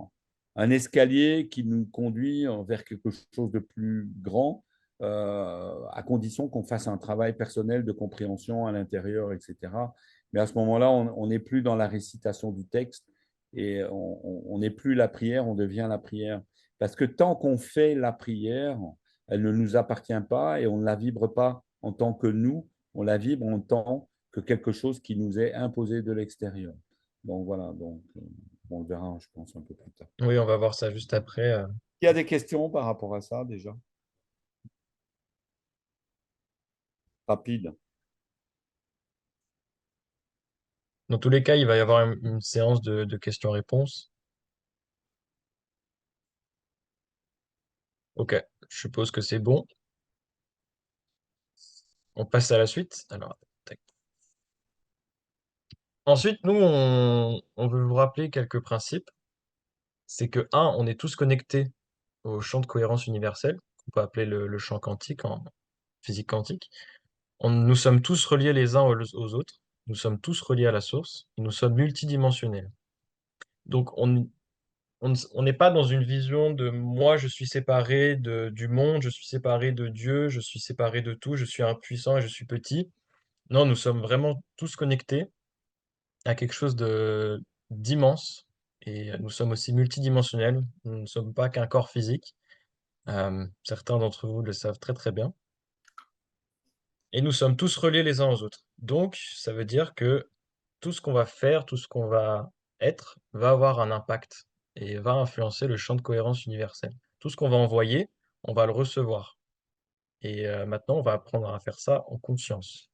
un escalier qui nous conduit vers quelque chose de plus grand, à condition qu'on fasse un travail personnel de compréhension à l'intérieur, etc. Mais à ce moment-là, on n'est plus dans la récitation du texte et on n'est plus la prière, on devient la prière. Parce que tant qu'on fait la prière, elle ne nous appartient pas et on ne la vibre pas en tant que nous, on la vibre en tant que quelque chose qui nous est imposé de l'extérieur. Donc voilà, donc on le verra, je pense, un peu plus tard. Oui, on va voir ça juste après. Il y a des questions par rapport à ça déjà? Rapide. Dans tous les cas, il va y avoir une séance de questions-réponses. Ok, je suppose que c'est bon. On passe à la suite. Alors, tac. Ensuite, nous, on veut vous rappeler quelques principes. C'est que, un, on est tous connectés au champ de cohérence universelle, qu'on peut appeler le champ quantique en physique quantique. Nous sommes tous reliés les uns aux autres. Nous sommes tous reliés à la source. Et nous sommes multidimensionnels. Donc, on n'est pas dans une vision de moi, je suis séparé du monde, je suis séparé de Dieu, je suis séparé de tout, je suis impuissant et je suis petit. Non, nous sommes vraiment tous connectés à quelque chose d'immense et nous sommes aussi multidimensionnels. Nous ne sommes pas qu'un corps physique. Certains d'entre vous le savent très très bien. Et nous sommes tous reliés les uns aux autres. Donc, ça veut dire que tout ce qu'on va faire, tout ce qu'on va être, va avoir un impact et va influencer le champ de cohérence universel. Tout ce qu'on va envoyer, on va le recevoir. Et maintenant, on va apprendre à faire ça en conscience.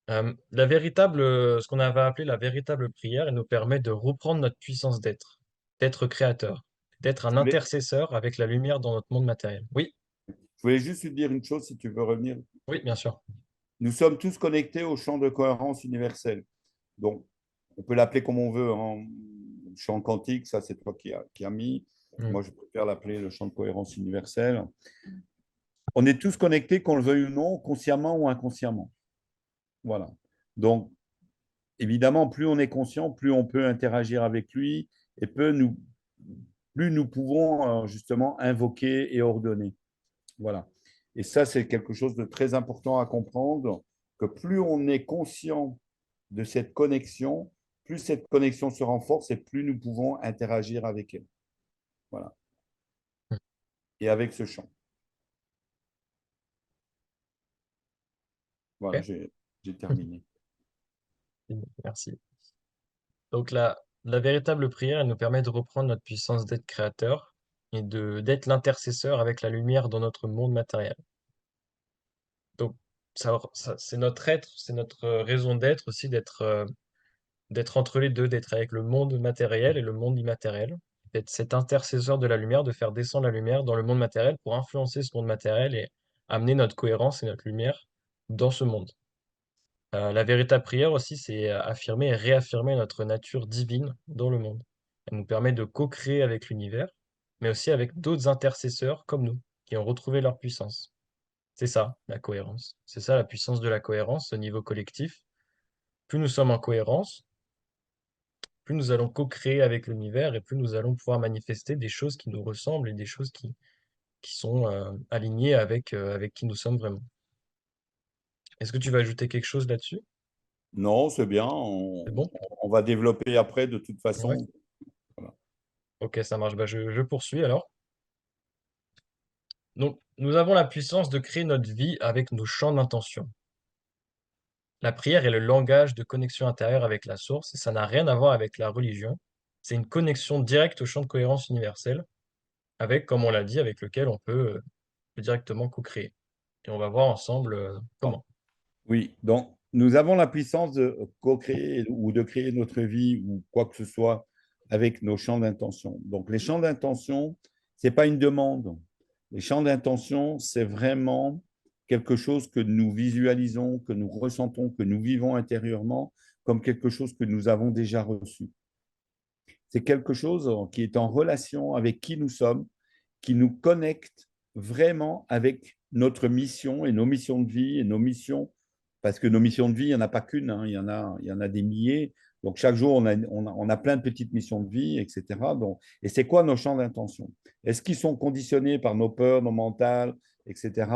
Ce qu'on avait appelé la véritable prière, elle nous permet de reprendre notre puissance d'être créateur, d'être un Je voulais, intercesseur avec la lumière dans notre monde matériel. Oui, je voulais juste te dire une chose, si tu veux revenir. oui, bien sûr. Nous sommes tous connectés au champ de cohérence universelle. Donc, on peut l'appeler comme on veut. Hein. Champ quantique, ça c'est toi qui as mis. Mm. Moi, je préfère l'appeler le champ de cohérence universelle. On est tous connectés, qu'on le veuille ou non, consciemment ou inconsciemment. Voilà. Donc, évidemment, plus on est conscient, plus on peut interagir avec lui et plus nous pouvons justement invoquer et ordonner. Voilà. Et ça, c'est quelque chose de très important à comprendre, que plus on est conscient de cette connexion, plus cette connexion se renforce et plus nous pouvons interagir avec elle. Voilà. Et avec ce champ. Voilà, Ok. j'ai terminé. Merci. Donc la véritable prière, elle nous permet de reprendre notre puissance d'être créateur et d'être l'intercesseur avec la lumière dans notre monde matériel. Donc c'est notre être, c'est notre raison d'être aussi d'être entre les deux, d'être avec le monde matériel et le monde immatériel, d'être cet intercesseur de la lumière, de faire descendre la lumière dans le monde matériel pour influencer ce monde matériel et amener notre cohérence et notre lumière dans ce monde. La véritable prière aussi, c'est affirmer et réaffirmer notre nature divine dans le monde. Elle nous permet de co-créer avec l'univers, mais aussi avec d'autres intercesseurs comme nous, qui ont retrouvé leur puissance. C'est ça, la cohérence. C'est ça, la puissance de la cohérence au niveau collectif. Plus nous sommes en cohérence, plus nous allons co-créer avec l'univers et plus nous allons pouvoir manifester des choses qui nous ressemblent et des choses qui sont alignées avec qui nous sommes vraiment. Est-ce que tu vas ajouter quelque chose là-dessus? Non, c'est bien. C'est bon? On va développer après de toute Ouais. façon. Voilà. Ok, ça marche. Bah, je poursuis alors. Donc, nous avons la puissance de créer notre vie avec nos champs d'intention. La prière est le langage de connexion intérieure avec la source et ça n'a rien à voir avec la religion. C'est une connexion directe au champ de cohérence universel avec, comme on l'a dit, avec lequel on peut directement co-créer. Et on va voir ensemble comment. Oui, donc nous avons la puissance de co-créer ou de créer notre vie ou quoi que ce soit avec nos champs d'intention. Donc les champs d'intention, ce n'est pas une demande. Les champs d'intention, c'est vraiment quelque chose que nous visualisons, que nous ressentons, que nous vivons intérieurement comme quelque chose que nous avons déjà reçu. C'est quelque chose qui est en relation avec qui nous sommes, qui nous connecte vraiment avec notre mission et nos missions de vie et nos missions, parce que nos missions de vie, il n'y en a pas qu'une, hein, il y en a des milliers. Donc, chaque jour, on a plein de petites missions de vie, etc. Donc, et c'est quoi nos champs d'intention? Est-ce qu'ils sont conditionnés par nos peurs, nos mentales, etc.,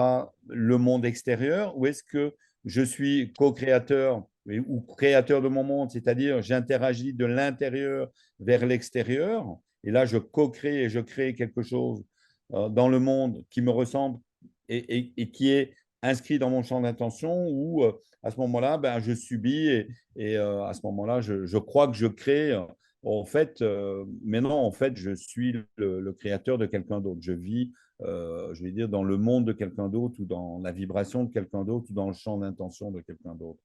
le monde extérieur, ou est-ce que je suis co-créateur ou créateur de mon monde, c'est-à-dire j'interagis de l'intérieur vers l'extérieur, et là, je co-crée et je crée quelque chose dans le monde qui me ressemble et qui est inscrit dans mon champ d'intention, ou à ce moment-là, ben, je subis et à ce moment-là, je crois que je crée. En fait, mais non, en fait, je suis le créateur de quelqu'un d'autre. Je vis, je vais dire, dans le monde de quelqu'un d'autre ou dans la vibration de quelqu'un d'autre ou dans le champ d'intention de quelqu'un d'autre.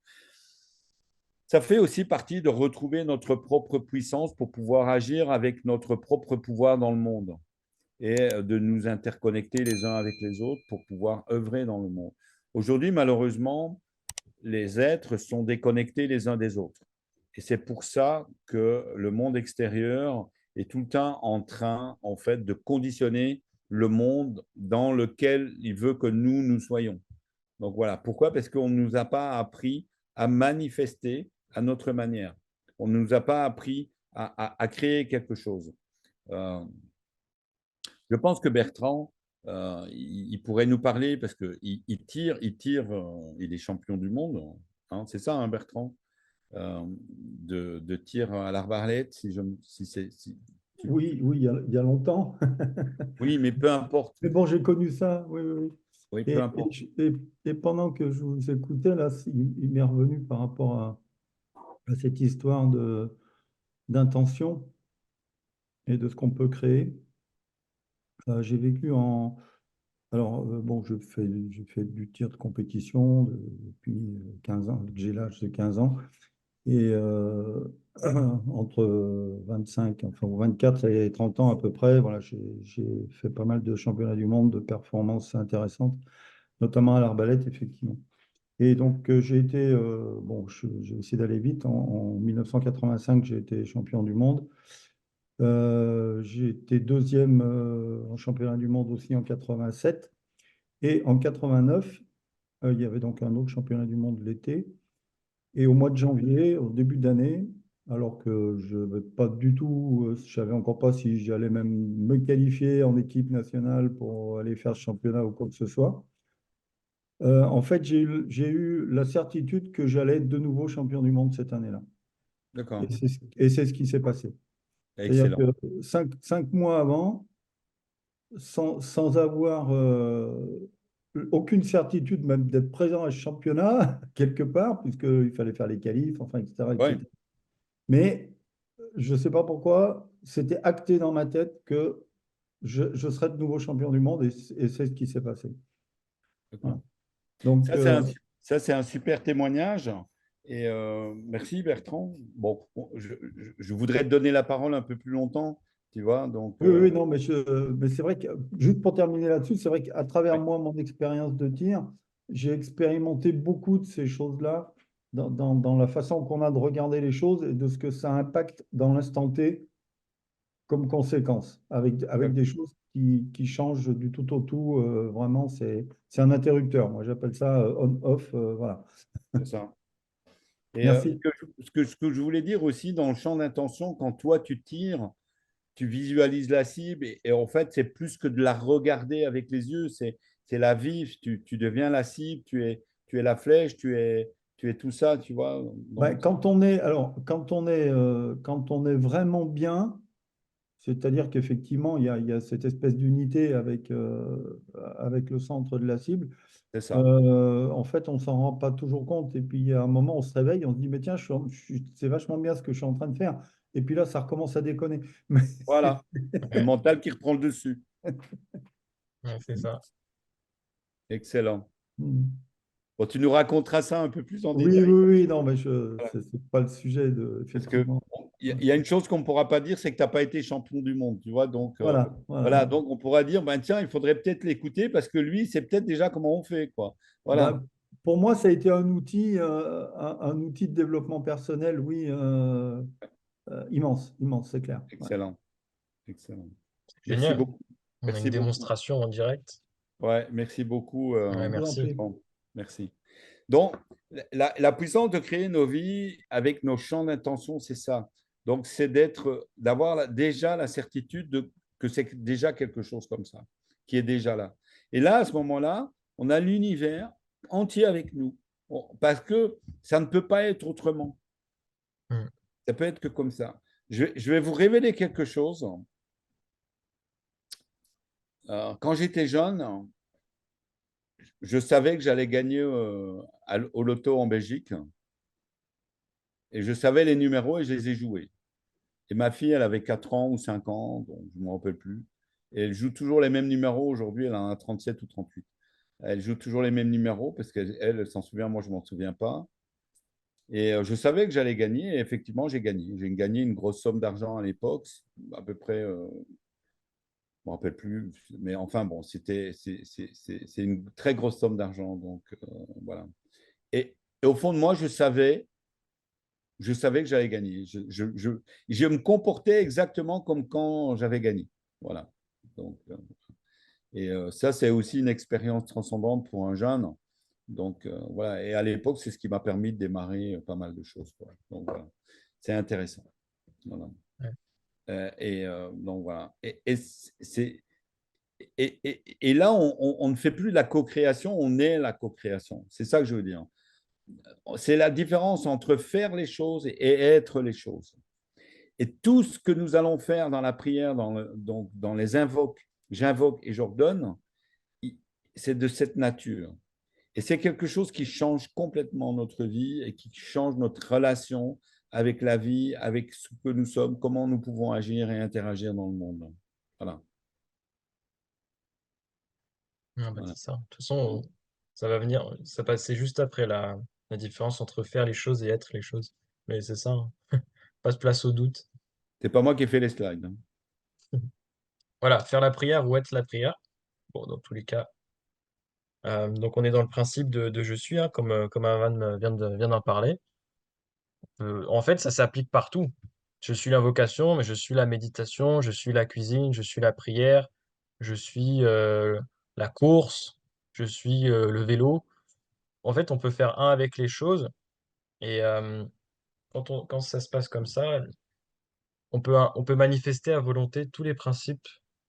Ça fait aussi partie de retrouver notre propre puissance pour pouvoir agir avec notre propre pouvoir dans le monde et de nous interconnecter les uns avec les autres pour pouvoir œuvrer dans le monde. Aujourd'hui, malheureusement, les êtres sont déconnectés les uns des autres. Et c'est pour ça que le monde extérieur est tout le temps en train, en fait, de conditionner le monde dans lequel il veut que nous soyons. Donc voilà. Pourquoi? Parce qu'on ne nous a pas appris à manifester à notre manière. On ne nous a pas appris à créer quelque chose. Je pense que Bertrand, il pourrait nous parler parce qu'il tire, il est champion du monde. Hein, c'est ça, hein, Bertrand, de tir à l'arbalète, Oui, oui, il y a longtemps. Oui, mais peu importe. Mais bon, j'ai connu ça, oui, oui, oui. Oui, peu importe. Et pendant que je vous écoutais, là, il m'est revenu par rapport à cette histoire d'intention et de ce qu'on peut créer. J'ai vécu en... Alors, bon, je fais du tir de compétition depuis 15 ans, j'ai l'âge de 15 ans. Et entre 25, enfin 24 et 30 ans à peu près, voilà, j'ai fait pas mal de championnats du monde, de performances intéressantes, notamment à l'arbalète, effectivement. Et donc, j'ai été, bon, j'ai essayé d'aller vite. En 1985, j'ai été champion du monde. J'ai été deuxième en championnat du monde aussi en 87. Et en 89, il y avait donc un autre championnat du monde l'été. Et au mois de janvier, au début d'année, alors que je ne pas du tout, je savais encore pas si j'allais même me qualifier en équipe nationale pour aller faire ce championnat ou quoi que ce soit. En fait, j'ai eu la certitude que j'allais être de nouveau champion du monde cette année-là. D'accord. Et c'est ce qui s'est passé. C'est-à-dire Excellent. que 5 mois avant, sans avoir aucune certitude même d'être présent à ce championnat, quelque part, puisqu'il fallait faire les qualifs, enfin, etc., Ouais, etc. Mais je ne sais pas pourquoi, c'était acté dans ma tête que je serais de nouveau champion du monde et c'est ce qui s'est passé. Voilà. d'accord. Donc, Ça, c'est un super témoignage. Et merci Bertrand. Bon, je voudrais te donner la parole un peu plus longtemps, tu vois. Donc, oui, oui, non, mais c'est vrai que, juste pour terminer là-dessus, c'est vrai qu'à travers ouais, moi, mon expérience de tir, j'ai expérimenté beaucoup de ces choses-là dans la façon qu'on a de regarder les choses et de ce que ça impacte dans l'instant T comme conséquence, avec des choses qui changent du tout au tout. Vraiment, c'est un interrupteur. Moi, j'appelle ça on-off. Voilà. c'est ça. Et Merci. ce que je voulais dire aussi dans le champ d'intention, quand toi tu tires, tu visualises la cible et en fait, c'est plus que de la regarder avec les yeux, c'est la vivre. Tu deviens la cible, tu es la flèche, tu es tout ça, tu vois. Ben, Donc, quand on est vraiment bien, c'est-à-dire qu'effectivement, il y a cette espèce d'unité avec le centre de la cible. c'est ça. En fait, on s'en rend pas toujours compte. Et puis, il y a un moment, on se réveille, on se dit, mais tiens, c'est vachement bien ce que je suis en train de faire. Et puis là, ça recommence à déconner. Mais Voilà. Le mental qui reprend le dessus. Ouais, c'est ça. Excellent. Hmm. Bon, tu nous raconteras ça un peu plus en Oui, détail. oui, oui, non, mais Voilà. c'est pas le sujet Parce que effectivement. il y a une chose qu'on ne pourra pas dire, c'est que tu n'as pas été champion du monde, tu vois. Donc, Voilà, voilà. voilà. Donc, on pourra dire, ben, tiens, il faudrait peut-être l'écouter parce que lui, c'est peut-être déjà comment on fait, quoi. Voilà. Ben, pour moi, ça a été un outil, un outil de développement personnel, oui, immense, immense, c'est clair. Ouais. Excellent. Excellent. Merci Génial. beaucoup. On a une Merci beaucoup. démonstration en direct. Ouais, merci beaucoup. Ouais, Je vous en merci. prie. Bon, merci. Donc, la puissance de créer nos vies avec nos champs d'intention, c'est ça. Donc, c'est d'avoir déjà la certitude que c'est déjà quelque chose comme ça, qui est déjà là. Et là, à ce moment-là, on a l'univers entier avec nous. Parce que ça ne peut pas être autrement. Mm. Ça peut être que comme ça. Je vais vous révéler quelque chose. Quand j'étais jeune, je savais que j'allais gagner au loto en Belgique. Et je savais les numéros et je les ai joués. Et ma fille, elle avait 4 ans ou 5 ans, donc je ne me rappelle plus. Et elle joue toujours les mêmes numéros. Aujourd'hui, elle en a 37 ou 38. Elle joue toujours les mêmes numéros parce qu'elle s'en souvient, moi, je ne m'en souviens pas. Et je savais que j'allais gagner et effectivement, j'ai gagné. J'ai gagné une grosse somme d'argent à l'époque, à peu près, je ne me rappelle plus, mais enfin bon, c'est une très grosse somme d'argent. Donc voilà. Et au fond de moi, je savais que j'allais gagner. Je me comportais exactement comme quand j'avais gagné. Voilà. Donc, ça, c'est aussi une expérience transcendante pour un jeune. Donc, voilà. Et à l'époque, c'est ce qui m'a permis de démarrer pas mal de choses, quoi. Donc, voilà. C'est intéressant. Voilà. Ouais. Donc, voilà. Et là, on ne fait plus de la co-création, on est la co-création. C'est ça que je veux dire. C'est la différence entre faire les choses et être les choses. Et tout ce que nous allons faire dans la prière, dans les invoques, j'invoque et j'ordonne, c'est de cette nature. Et c'est quelque chose qui change complètement notre vie et qui change notre relation avec la vie, avec ce que nous sommes, comment nous pouvons agir et interagir dans le monde. Voilà. Ah, bah, Voilà. c'est ça. De toute façon, ça va venir, ça passe juste après la différence entre faire les choses et être les choses. Mais c'est ça, hein. Pas de place au doute. C'est pas moi qui ai fait les slides. Voilà, faire la prière ou être la prière. Bon, dans tous les cas. Donc on est dans le principe de je suis, hein, comme Avan vient d'en parler. En fait, ça s'applique partout. Je suis l'invocation, mais je suis la méditation, je suis la cuisine, je suis la prière, je suis la course, je suis le vélo. En fait, on peut faire un avec les choses. Et quand ça se passe comme ça, on peut manifester à volonté tous les principes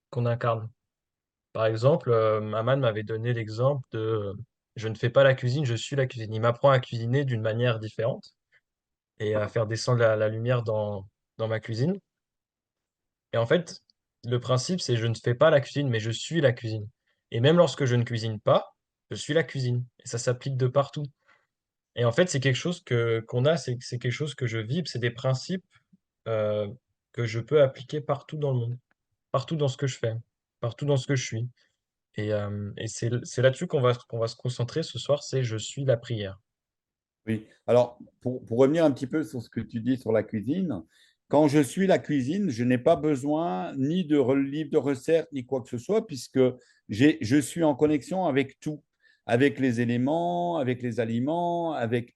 qu'on incarne. Par exemple, Aman m'avait donné l'exemple de je ne fais pas la cuisine, je suis la cuisine. Il m'apprend à cuisiner d'une manière différente et à faire descendre la lumière dans ma cuisine. Et en fait, le principe, c'est je ne fais pas la cuisine, mais je suis la cuisine. Et même lorsque je ne cuisine pas, je suis la cuisine. Et ça s'applique de partout. Et en fait, c'est quelque chose qu'on a, c'est quelque chose que je vis, c'est des principes euh, que je peux appliquer partout dans le monde, partout dans ce que je fais, partout dans ce que je suis. Et c'est là-dessus qu'on va se concentrer ce soir, c'est je suis la prière. Oui. Alors, pour revenir un petit peu sur ce que tu dis sur la cuisine, quand je suis la cuisine, je n'ai pas besoin ni de livre de recettes, ni quoi que ce soit, puisque je suis en connexion avec tout, avec les éléments, avec les aliments, avec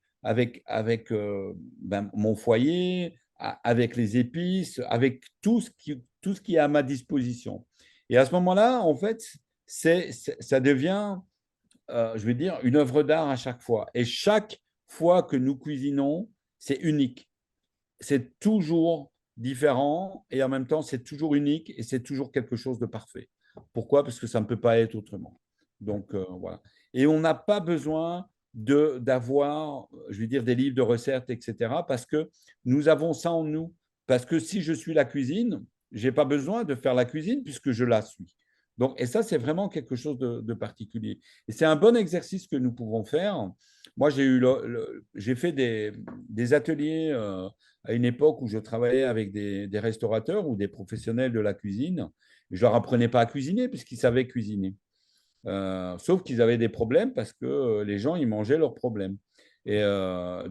mon foyer, avec les épices, avec tout ce qui est à ma disposition. Et à ce moment-là, en fait, ça devient je vais dire, une œuvre d'art à chaque fois. Et chaque fois que nous cuisinons, c'est unique. C'est toujours différent et en même temps, c'est toujours unique et c'est toujours quelque chose de parfait. Pourquoi? Parce que ça ne peut pas être autrement. Donc, voilà. Et on n'a pas besoin d'avoir, je vais dire, des livres de recettes, etc., parce que nous avons ça en nous. Parce que si je suis la cuisine, je n'ai pas besoin de faire la cuisine puisque je la suis. Donc, et ça, c'est vraiment quelque chose de particulier. Et c'est un bon exercice que nous pouvons faire. Moi, j'ai fait des ateliers à une époque où je travaillais avec des restaurateurs ou des professionnels de la cuisine. Je ne leur apprenais pas à cuisiner puisqu'ils savaient cuisiner. Sauf qu'ils avaient des problèmes parce que les gens, ils mangeaient leurs problèmes. Et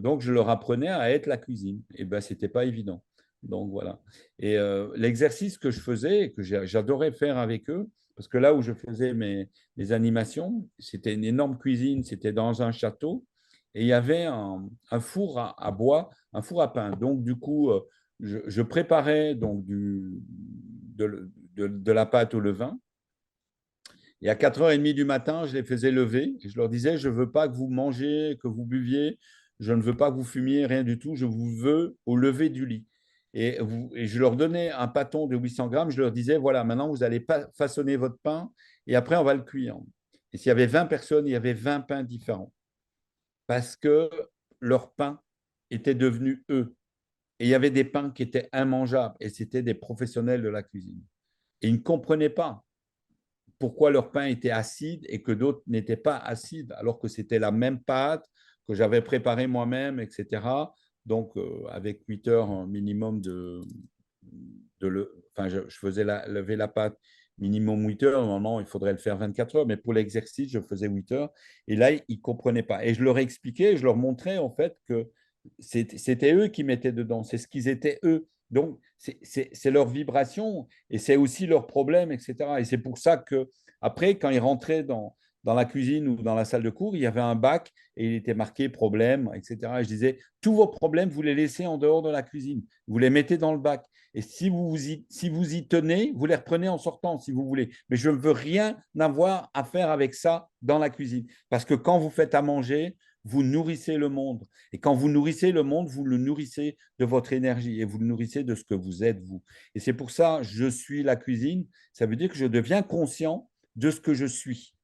donc, je leur apprenais à être la cuisine. Et bien, ce n'était pas évident. Donc, voilà. Et l'exercice que je faisais et que j'adorais faire avec eux, parce que là où je faisais mes animations, c'était une énorme cuisine, c'était dans un château. Et il y avait un four à bois, un four à pain. Donc, du coup, je préparais donc de la pâte au levain. Et à 4h30 du matin, je les faisais lever et je leur disais, je ne veux pas que vous mangez, que vous buviez, je ne veux pas que vous fumiez, rien du tout, je vous veux au lever du lit. Et je leur donnais un pâton de 800 grammes, je leur disais, voilà, maintenant vous allez façonner votre pain et après on va le cuire. Et s'il y avait 20 personnes, il y avait 20 pains différents parce que leur pain était devenu eux. Et il y avait des pains qui étaient immangeables et c'était des professionnels de la cuisine. Et ils ne comprenaient pas pourquoi leur pain était acide et que d'autres n'étaient pas acides, alors que c'était la même pâte que j'avais préparée moi-même, etc. Donc, avec 8 heures minimum enfin, je faisais lever la pâte minimum 8 heures. Normalement, il faudrait le faire 24 heures, mais pour l'exercice, je faisais 8 heures. Et là, ils ne comprenaient pas. Et je leur expliquais, je leur montrais en fait que c'était eux qui mettaient dedans, c'est ce qu'ils étaient eux. Donc, c'est leur vibration et c'est aussi leur problème, etc. Et c'est pour ça que après, quand ils rentraient dans la cuisine ou dans la salle de cours, il y avait un bac et il était marqué problème, etc. Et je disais, tous vos problèmes, vous les laissez en dehors de la cuisine, vous les mettez dans le bac. Et si vous y tenez, vous les reprenez en sortant, si vous voulez. Mais je ne veux rien avoir à faire avec ça dans la cuisine. Parce que quand vous faites à manger, vous nourrissez le monde. Et quand vous nourrissez le monde, vous le nourrissez de votre énergie et vous le nourrissez de ce que vous êtes, vous. Et c'est pour ça, je suis la cuisine. Ça veut dire que je deviens conscient de ce que je suis.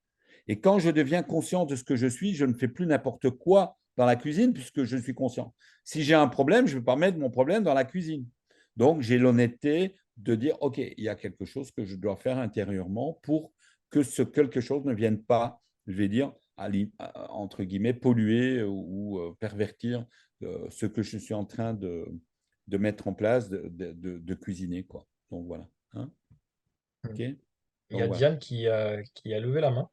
Et quand je deviens conscient de ce que je suis, je ne fais plus n'importe quoi dans la cuisine puisque je suis conscient. Si j'ai un problème, je ne vais pas mettre mon problème dans la cuisine. Donc, j'ai l'honnêteté de dire, OK, il y a quelque chose que je dois faire intérieurement pour que ce quelque chose ne vienne pas, je vais dire, entre guillemets, polluer ou pervertir ce que je suis en train de mettre en place, de cuisiner, quoi. Donc, voilà. Hein? OK. Il y Donc, a voilà. Diane qui a levé la main.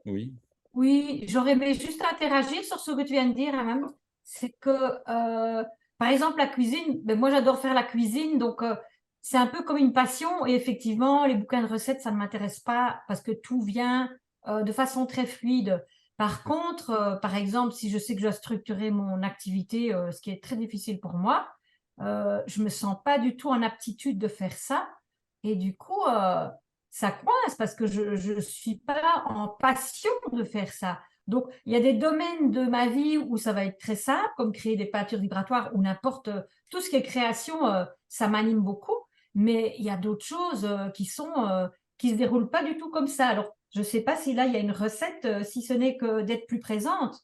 Oui. Oui, j'aurais aimé juste interagir sur ce que tu viens de dire, Amam. C'est que, par exemple, la cuisine, ben moi j'adore faire la cuisine, donc c'est un peu comme une passion. Et effectivement, les bouquins de recettes, ça ne m'intéresse pas parce que tout vient de façon très fluide. Par contre, par exemple, si je sais que je dois structurer mon activité, ce qui est très difficile pour moi, je ne me sens pas du tout en aptitude de faire ça. Et du coup, ça coince parce que je ne suis pas en passion de faire ça. Donc, il y a des domaines de ma vie où ça va être très simple, comme créer des peintures vibratoires ou n'importe, tout ce qui est création, ça m'anime beaucoup. Mais il y a d'autres choses qui sont qui ne se déroule pas du tout comme ça. Alors, je ne sais pas si là, il y a une recette, si ce n'est que d'être plus présente,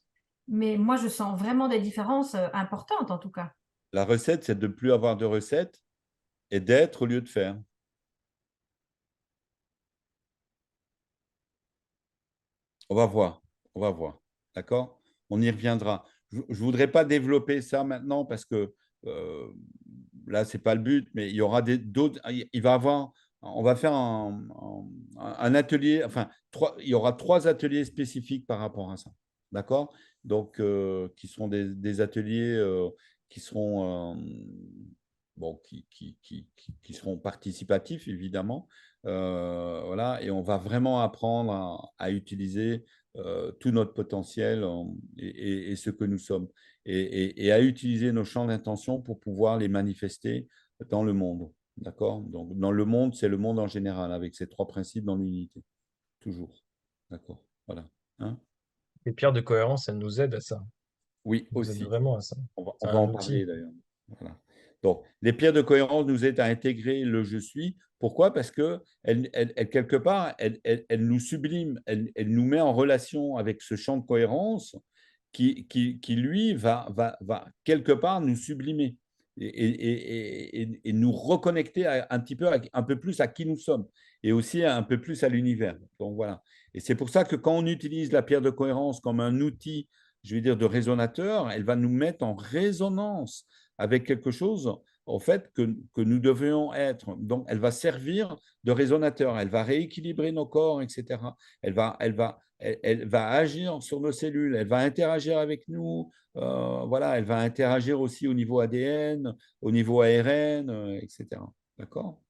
mais moi, je sens vraiment des différences importantes, en tout cas. La recette, c'est de ne plus avoir de recette et d'être au lieu de faire. On va voir, on va voir. D'accord? On y reviendra. Je ne voudrais pas développer ça maintenant parce que là, ce n'est pas le but, mais il y aura d'autres. Il va avoir, on va faire un atelier, enfin, il y aura 3 ateliers spécifiques par rapport à ça. D'accord? Donc, qui seront des ateliers qui seront, bon, qui seront participatifs, évidemment. Voilà, et on va vraiment apprendre à utiliser tout notre potentiel et ce que nous sommes, et à utiliser nos champs d'intention pour pouvoir les manifester dans le monde. D'accord? Donc, dans le monde, c'est le monde en général, avec ces 3 principes dans l'unité. Toujours. D'accord? Voilà. Hein? Les pierres de cohérence, elles nous aident à ça. Oui, Elles nous aident aussi. vraiment à ça. On C'est va un en outil. parler d'ailleurs. Voilà. Donc, les pierres de cohérence nous aident à intégrer le je suis. Pourquoi? Parce que quelque part, elle nous sublime, elle nous met en relation avec ce champ de cohérence qui lui, va quelque part nous sublimer et nous reconnecter un peu plus à qui nous sommes et aussi un peu plus à l'univers. Donc voilà. Et c'est pour ça que quand on utilise la pierre de cohérence comme un outil, je vais dire, de résonateur, elle va nous mettre en résonance avec quelque chose, en fait, que nous devrions être. Donc, elle va servir de résonateur, elle va rééquilibrer nos corps, etc. Elle va agir sur nos cellules, elle va interagir avec nous, voilà, elle va interagir aussi au niveau ADN, au niveau ARN, etc. D'accord?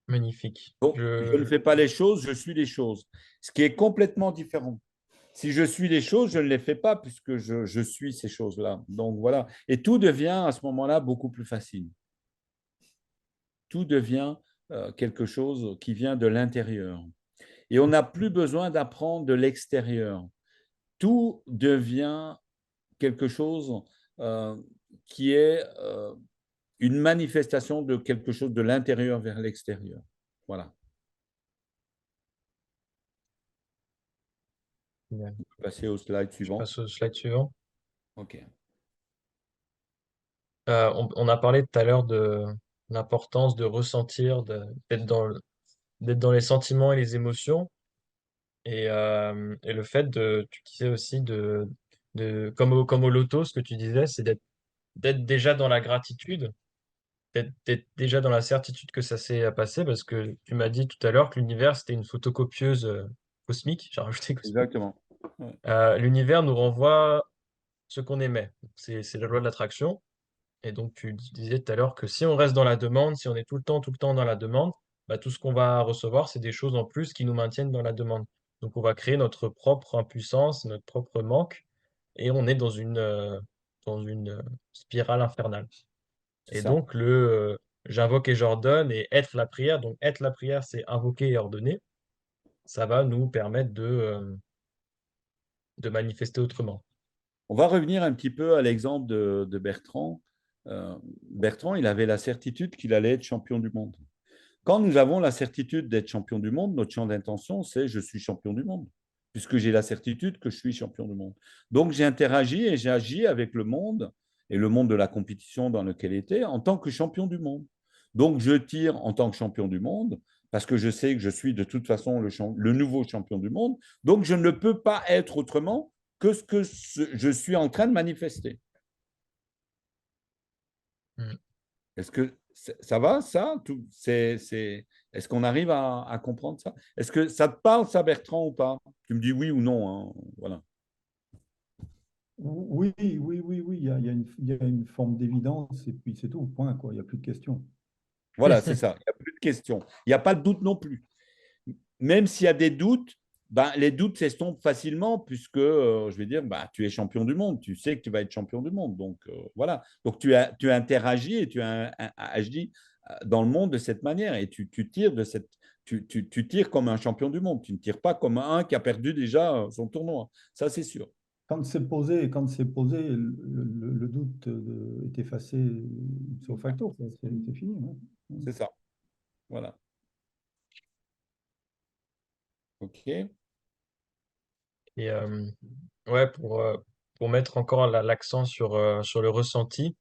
Magnifique. Donc, je ne fais pas les choses, je suis les choses. Ce qui est complètement différent. Si je suis les choses, je ne les fais pas puisque je suis ces choses-là. Donc voilà. Et tout devient à ce moment-là beaucoup plus facile. Tout devient quelque chose qui vient de l'intérieur. Et on n'a plus besoin d'apprendre de l'extérieur. Tout devient quelque chose qui est une manifestation de quelque chose de l'intérieur vers l'extérieur. Voilà. Bien. On peut passer au slide Je suivant. passe au slide suivant. OK. On a parlé tout à l'heure de l'importance de ressentir, d'être dans les sentiments et les émotions. Et le fait tu disais aussi comme au loto, ce que tu disais, c'est d'être déjà dans la gratitude, d'être déjà dans la certitude que ça s'est passé, parce que tu m'as dit tout à l'heure que l'univers, c'était une photocopieuse cosmique, j'ai rajouté cosmique. Exactement. Ouais. L'univers nous renvoie ce qu'on émet. C'est la loi de l'attraction. Et donc, tu disais tout à l'heure que si on reste dans la demande, si on est tout le temps dans la demande, bah, tout ce qu'on va recevoir, c'est des choses en plus qui nous maintiennent dans la demande. Donc, on va créer notre propre impuissance, notre propre manque, et on est dans une spirale infernale. C'est Et ça. donc, j'invoque et j'ordonne, et être la prière, donc être la prière, c'est invoquer et ordonner, ça va nous permettre de manifester autrement. On va revenir un petit peu à l'exemple de Bertrand. Bertrand, il avait la certitude qu'il allait être champion du monde. Quand nous avons la certitude d'être champion du monde, notre champ d'intention, c'est je suis champion du monde, puisque j'ai la certitude que je suis champion du monde. Donc j'ai interagi et j'ai agi avec le monde et le monde de la compétition dans lequel il était en tant que champion du monde. Donc je tire en tant que champion du monde parce que je sais que je suis de toute façon le nouveau champion du monde. Donc je ne peux pas être autrement que ce que je suis en train de manifester. Mm. Est-ce que ça va, ça? Est-ce qu'on arrive à comprendre ça? Est-ce que ça te parle, ça, Bertrand, ou pas? Tu me dis oui ou non, hein, voilà. Oui, oui, oui, oui, il y a une forme d'évidence et puis c'est tout, point, quoi. Il n'y a plus de questions. Voilà, c'est ça. Il n'y a plus de questions. Il n'y a pas de doute non plus. Même s'il y a des doutes, ben, les doutes s'estompent facilement puisque, je vais dire, ben, tu es champion du monde. Tu sais que tu vas être champion du monde. Donc, voilà. Donc, tu interagis et tu agis dans le monde de cette manière et tu tires de cette… Tu tires comme un champion du monde. Tu ne tires pas comme un qui a perdu déjà son tournoi. Ça, c'est sûr. Quand c'est posé, le doute est effacé sur facto, c'est fini. Ouais. C'est ça. Voilà. OK. Et ouais, pour mettre encore l'accent sur le ressenti,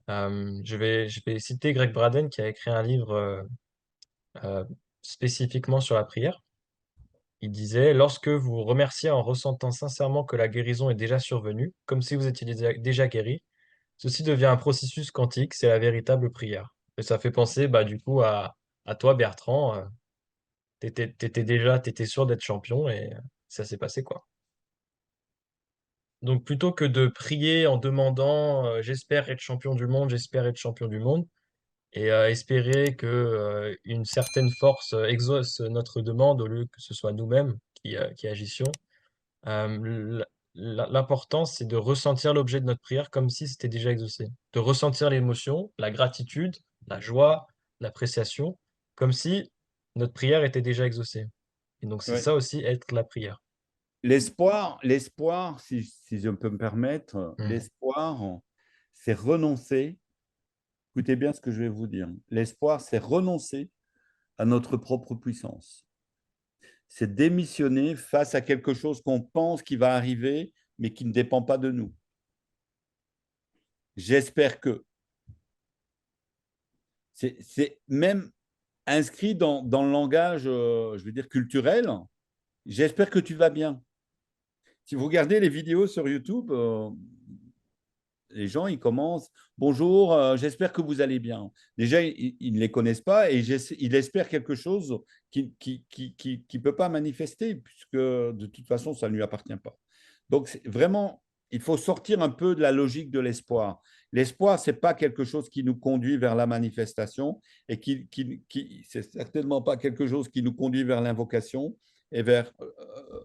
je vais citer Greg Braden qui a écrit un livre euh, spécifiquement sur la prière. Il disait, lorsque vous remerciez en ressentant sincèrement que la guérison est déjà survenue, comme si vous étiez déjà guéri, ceci devient un processus quantique, c'est la véritable prière. Et ça fait penser bah, du coup à toi, Bertrand. T'étais sûr d'être champion et ça s'est passé quoi. Donc plutôt que de prier en demandant j'espère être champion du monde, j'espère être champion du monde, et espérer que une certaine force exauce notre demande au lieu que ce soit nous-mêmes qui agissions, l'important c'est de ressentir l'objet de notre prière comme si c'était déjà exaucé. De ressentir l'émotion, la gratitude, la joie, l'appréciation, comme si notre prière était déjà exaucée. Et donc c'est Ouais. ça aussi être la prière. L'espoir, si je peux me permettre, Mm. l'espoir, c'est renoncer. Écoutez bien ce que je vais vous dire. L'espoir, c'est renoncer à notre propre puissance. C'est démissionner face à quelque chose qu'on pense qui va arriver, mais qui ne dépend pas de nous. J'espère que. C'est même inscrit dans le langage, je veux dire, culturel. J'espère que tu vas bien. Si vous regardez les vidéos sur YouTube, les gens, ils commencent bonjour, j'espère que vous allez bien. Déjà, ils ne les connaissent pas et ils espèrent quelque chose qui qui peut pas manifester, puisque de toute façon, ça ne lui appartient pas. Donc, vraiment, il faut sortir un peu de la logique de l'espoir. L'espoir, ce n'est pas quelque chose qui nous conduit vers la manifestation et c'est certainement pas quelque chose qui nous conduit vers l'invocation et vers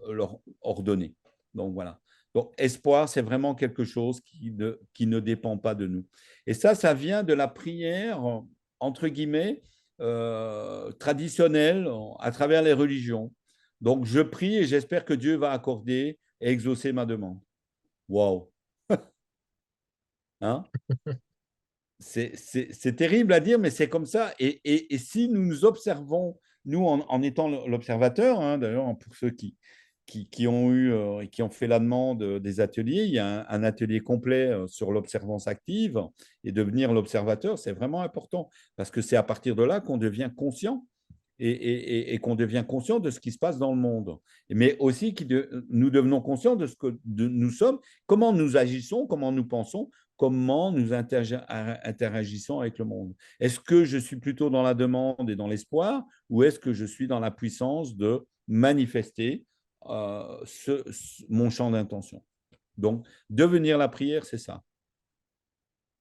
l'ordonner. Donc, voilà. Donc, espoir, c'est vraiment quelque chose qui ne dépend pas de nous. Et ça vient de la prière, entre guillemets, traditionnelle à travers les religions. Donc, je prie et j'espère que Dieu va accorder et exaucer ma demande. Waouh! Hein? C'est terrible à dire, mais c'est comme ça. Et si nous nous observons, nous, en étant l'observateur, hein, d'ailleurs, pour ceux qui ont eu et qui ont fait la demande des ateliers, il y a un atelier complet sur l'observance active et devenir l'observateur, c'est vraiment important parce que c'est à partir de là qu'on devient conscient et qu'on devient conscient de ce qui se passe dans le monde. Mais aussi que nous devenons conscients de ce que nous sommes, comment nous agissons, comment nous pensons, comment nous interagissons avec le monde. Est-ce que je suis plutôt dans la demande et dans l'espoir ou est-ce que je suis dans la puissance de manifester mon champ d'intention? Donc, devenir la prière, c'est ça.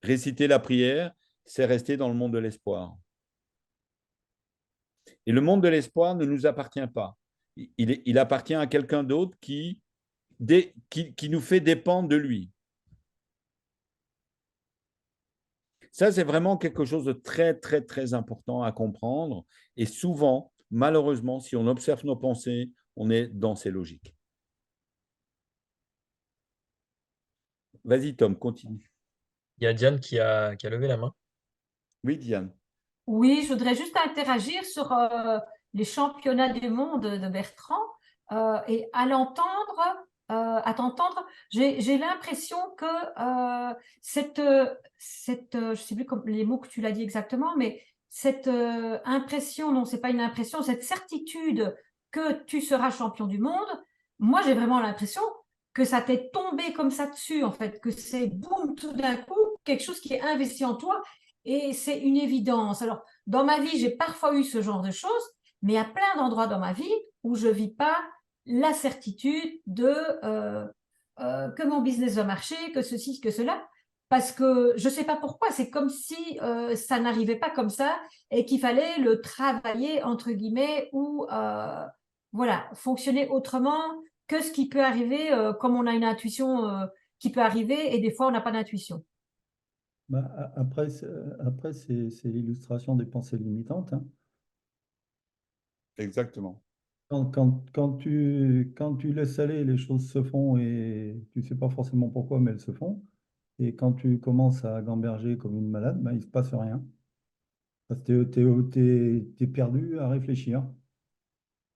Réciter la prière, c'est rester dans le monde de l'espoir. Et le monde de l'espoir ne nous appartient pas. Il appartient à quelqu'un d'autre qui nous fait dépendre de lui. Ça, c'est vraiment quelque chose de très, très, très important à comprendre. Et souvent, malheureusement, si on observe nos pensées, on est dans ces logiques. Vas-y, Tom, continue. Il y a Diane qui a levé la main. Oui, Diane. Oui, je voudrais juste interagir sur les championnats du monde de Bertrand et à t'entendre, j'ai l'impression que je ne sais plus les mots que tu l'as dit exactement, mais cette impression, non, c'est pas une impression, cette certitude que tu seras champion du monde, moi j'ai vraiment l'impression que ça t'est tombé comme ça dessus, en fait, que c'est boum, tout d'un coup, quelque chose qui est investi en toi et c'est une évidence. Alors, dans ma vie, j'ai parfois eu ce genre de choses, mais il y a plein d'endroits dans ma vie où je ne vis pas la certitude que mon business va marcher, que ceci, que cela, parce que je ne sais pas pourquoi, c'est comme si ça n'arrivait pas comme ça et qu'il fallait le travailler, entre guillemets, ou voilà, fonctionner autrement que ce qui peut arriver, comme on a une intuition qui peut arriver et des fois on n'a pas d'intuition. Bah, après, c'est l'illustration des pensées limitantes, hein. Exactement. Quand tu laisses aller, les choses se font et tu ne sais pas forcément pourquoi, mais elles se font. Et quand tu commences à gamberger comme une malade, ben, il ne se passe rien. Parce que t'es perdu à réfléchir.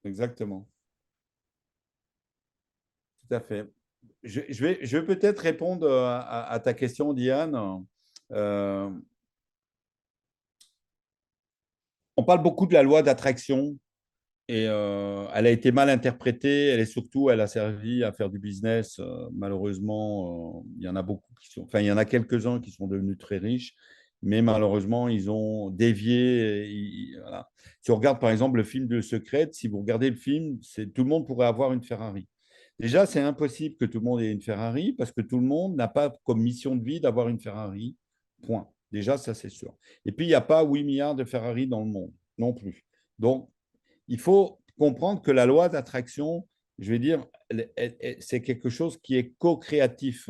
Exactement. Tout à fait. Je vais peut-être répondre à ta question, Diane. Euh, on parle beaucoup de la loi d'attraction et elle a été mal interprétée. Elle a servi à faire du business. Malheureusement, il y en a beaucoup enfin, il y en a quelques-uns qui sont devenus très riches, mais malheureusement, ils ont dévié. Voilà. Si on regarde par exemple le film de Secret, si vous regardez le film, tout le monde pourrait avoir une Ferrari. Déjà, c'est impossible que tout le monde ait une Ferrari parce que tout le monde n'a pas comme mission de vie d'avoir une Ferrari. Point. Déjà, ça, c'est sûr. Et puis, il n'y a pas 8 milliards de Ferrari dans le monde non plus. Donc, il faut comprendre que la loi d'attraction, je vais dire, c'est quelque chose qui est co-créatif.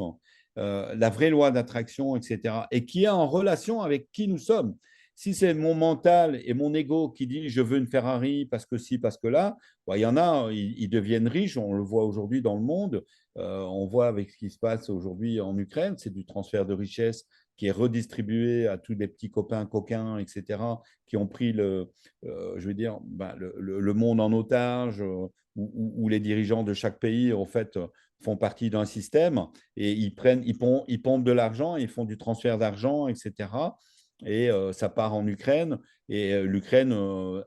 La vraie loi d'attraction, etc. Et qui est en relation avec qui nous sommes. Si c'est mon mental et mon ego qui dit je veux une Ferrari parce que si, parce que là, il y en a, ils deviennent riches, on le voit aujourd'hui dans le monde, on voit avec ce qui se passe aujourd'hui en Ukraine, c'est du transfert de richesse qui est redistribué à tous les petits copains coquins, etc., qui ont pris je veux dire, le monde en otage, où les dirigeants de chaque pays, en fait, font partie d'un système et ils pompent de l'argent, ils font du transfert d'argent, etc. Et ça part en Ukraine. Et l'Ukraine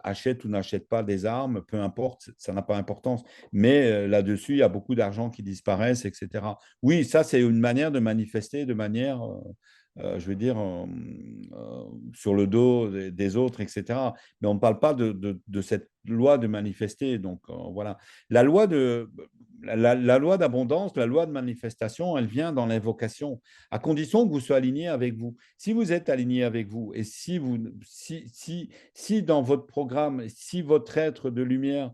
achète ou n'achète pas des armes, peu importe, ça n'a pas d'importance. Mais là-dessus, il y a beaucoup d'argent qui disparaissent, etc. Oui, ça, c'est une manière de manifester de manière, je veux dire, sur le dos des autres, etc. Mais on ne parle pas de cette loi de manifester. Donc, voilà. La loi d'abondance, la loi de manifestation, elle vient dans l'invocation, à condition que vous soyez aligné avec vous. Si vous êtes aligné avec vous et si dans votre programme, si votre être de lumière,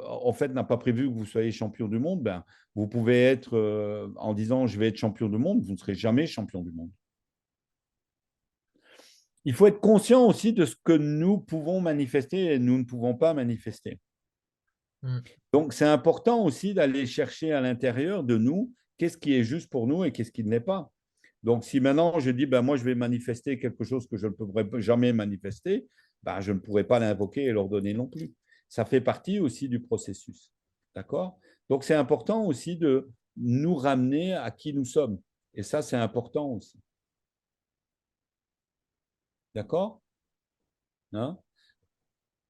en fait, n'a pas prévu que vous soyez champion du monde, ben, vous pouvez être en disant je vais être champion du monde, vous ne serez jamais champion du monde. Il faut être conscient aussi de ce que nous pouvons manifester et nous ne pouvons pas manifester. Donc, c'est important aussi d'aller chercher à l'intérieur de nous qu'est-ce qui est juste pour nous et qu'est-ce qui ne l'est pas. Donc, si maintenant je dis, ben, moi, je vais manifester quelque chose que je ne pourrais jamais manifester, ben, je ne pourrai pas l'invoquer et l'ordonner non plus. Ça fait partie aussi du processus. D'accord? Donc, c'est important aussi de nous ramener à qui nous sommes. Et ça, c'est important aussi. D'accord? Hein?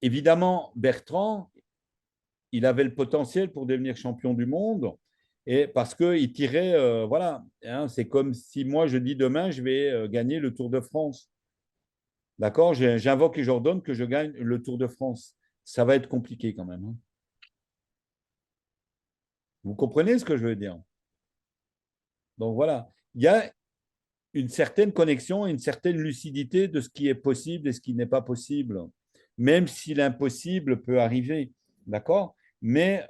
Évidemment, Bertrand, il avait le potentiel pour devenir champion du monde et parce qu'il tirait, voilà, hein, c'est comme si moi je dis demain je vais gagner le Tour de France. D'accord? J'invoque et j'ordonne que je gagne le Tour de France. Ça va être compliqué quand même. Hein. Vous comprenez ce que je veux dire? Donc voilà, il y a une certaine connexion, une certaine lucidité de ce qui est possible et ce qui n'est pas possible, même si l'impossible peut arriver. D'accord? Mais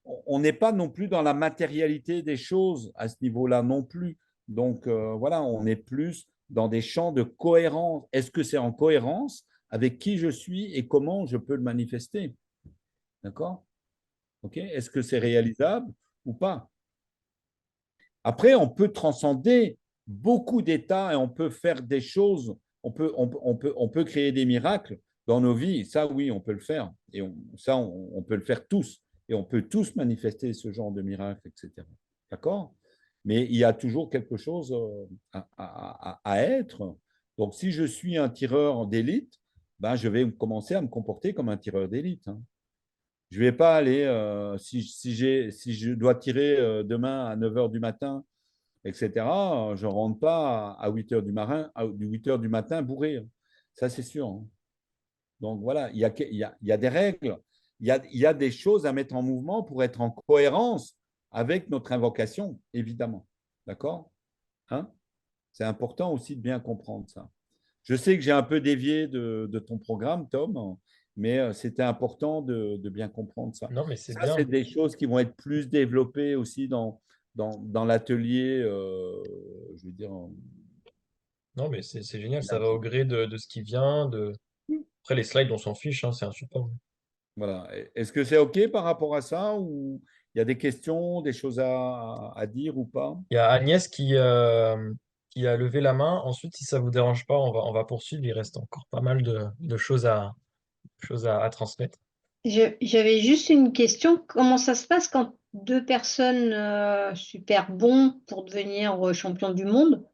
on n'est pas non plus dans la matérialité des choses à ce niveau-là non plus. Donc voilà, on est plus dans des champs de cohérence. Est-ce que c'est en cohérence avec qui je suis et comment je peux le manifester? D'accord? Ok? Est-ce que c'est réalisable ou pas? Après, on peut transcender beaucoup d'états et on peut faire des choses, on peut créer des miracles dans nos vies. Ça, oui, on peut le faire. Et on peut le faire tous. Et on peut tous manifester ce genre de miracles, etc. D'accord? Mais il y a toujours quelque chose à être. Donc, si je suis un tireur d'élite, ben, je vais commencer à me comporter comme un tireur d'élite. Hein. Je ne vais pas aller, si je dois tirer demain à 9 h du matin, etc., je ne rentre pas à 8 h du matin bourré. Ça, c'est sûr. Hein. Donc voilà, il y a des règles, il y a des choses à mettre en mouvement pour être en cohérence avec notre invocation, évidemment. D'accord? Hein? C'est important aussi de bien comprendre ça. Je sais que j'ai un peu dévié de ton programme, Tom, mais c'était important de bien comprendre ça. Non, mais c'est Ça, c'est bien. des choses qui vont être plus développées aussi dans l'atelier, je veux dire. Non, mais c'est génial. Ça va au gré de ce qui vient. Après, les slides, on s'en fiche. Hein, c'est un support. Voilà. Est-ce que c'est OK par rapport à ça ou il y a des questions, des choses à dire ou pas? Il y a Agnès qui a levé la main. Ensuite, si ça vous dérange pas, on va poursuivre. Il reste encore pas mal de choses à transmettre. J'avais juste une question. Comment ça se passe quand deux personnes super bons pour devenir champion du monde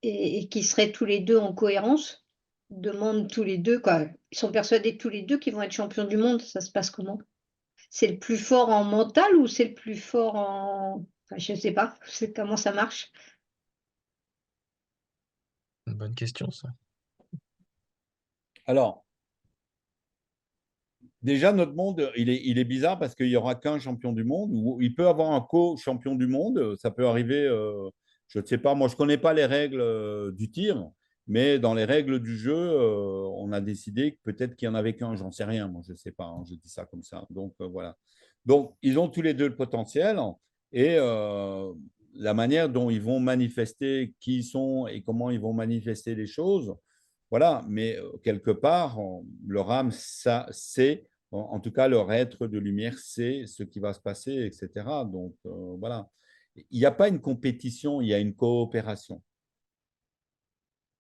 et qui seraient tous les deux en cohérence, demandent tous les deux, quoi. Ils sont persuadés tous les deux qu'ils vont être champions du monde. Ça se passe comment? C'est le plus fort en mental ou c'est le plus fort en... Enfin, je ne sais pas. C'est comment ça marche. Une bonne question, ça. Alors, déjà, notre monde, il est bizarre parce qu'il n'y aura qu'un champion du monde, ou il peut avoir un co-champion du monde. Ça peut arriver, je ne sais pas, moi je ne connais pas les règles du tir, mais dans les règles du jeu, on a décidé que peut-être qu'il n'y en avait qu'un, j'en sais rien, moi je ne sais pas, hein, je dis ça comme ça. Donc voilà. Donc ils ont tous les deux le potentiel et la manière dont ils vont manifester qui ils sont et comment ils vont manifester les choses, voilà. Mais quelque part, leur âme, ça, c'est en tout cas, leur être de lumière sait ce qui va se passer, etc. Donc, voilà. Il n'y a pas une compétition, il y a une coopération.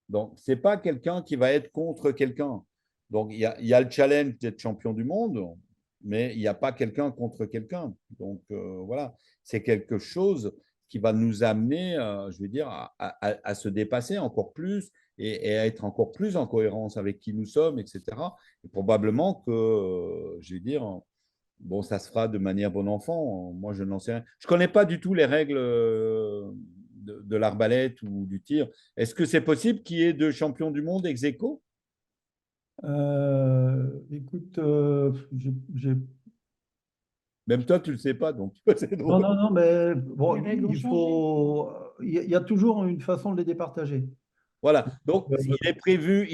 Donc, ce n'est pas quelqu'un qui va être contre quelqu'un. Donc, il y a le challenge d'être champion du monde, mais il n'y a pas quelqu'un contre quelqu'un. Donc, voilà. C'est quelque chose qui va nous amener, je veux dire, à se dépasser encore plus et à être encore plus en cohérence avec qui nous sommes, etc. Et probablement que, je veux dire, bon, ça se fera de manière bon enfant. Moi, je n'en sais rien. Je ne connais pas du tout les règles de l'arbalète ou du tir. Est-ce que c'est possible qu'il y ait deux champions du monde ex aequo? Écoute, Même toi, tu ne le sais pas, donc c'est non, drôle. non, non, mais bon, Les règles ont il changé. faut, il y a toujours une façon de les départager. Voilà. Donc, il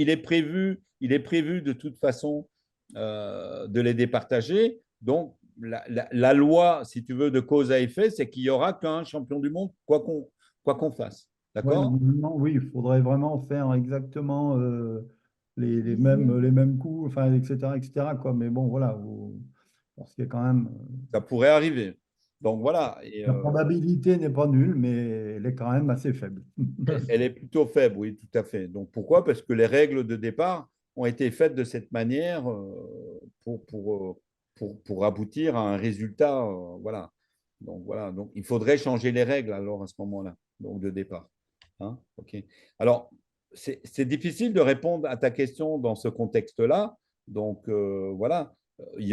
est prévu de toute façon de les départager. Donc, la loi, si tu veux, de cause à effet, c'est qu'il n'y aura qu'un champion du monde, quoi qu'on fasse. Ouais, D'accord? normalement, oui, il faudrait vraiment faire exactement les Dixième. mêmes coups, enfin, etc., quoi. Mais bon, voilà, parce qu'il y a quand même. Ça pourrait arriver. Donc, voilà. Et, La probabilité n'est pas nulle, mais elle est quand même assez faible. elle est plutôt faible, oui, tout à fait. Donc, pourquoi? Parce que les règles de départ ont été faites de cette manière pour aboutir à un résultat. Voilà. Donc, voilà. Donc, il faudrait changer les règles alors à ce moment-là, donc de départ. Hein? OK. Alors, c'est difficile de répondre à ta question dans ce contexte-là. Donc, voilà. Il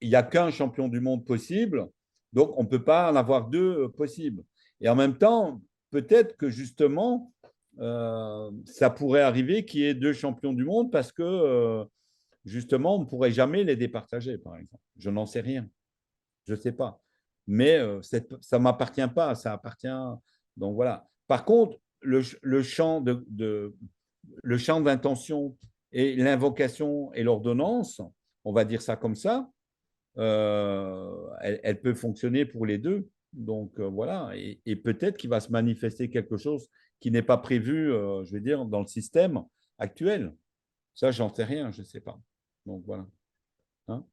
y a qu'un champion du monde possible. Donc, on ne peut pas en avoir deux possibles. Et en même temps, peut-être que justement, ça pourrait arriver qu'il y ait deux champions du monde parce que justement, on ne pourrait jamais les départager, par exemple. Je n'en sais rien. Je ne sais pas. Mais ça ne m'appartient pas. Ça appartient. Donc voilà. Par contre, le champ le champ d'intention et l'invocation et l'ordonnance, on va dire ça comme ça, elle peut fonctionner pour les deux. Donc voilà, et peut-être qu'il va se manifester quelque chose qui n'est pas prévu, je vais dire, dans le système actuel. Ça, j'en sais rien, je ne sais pas. Donc voilà. Hein,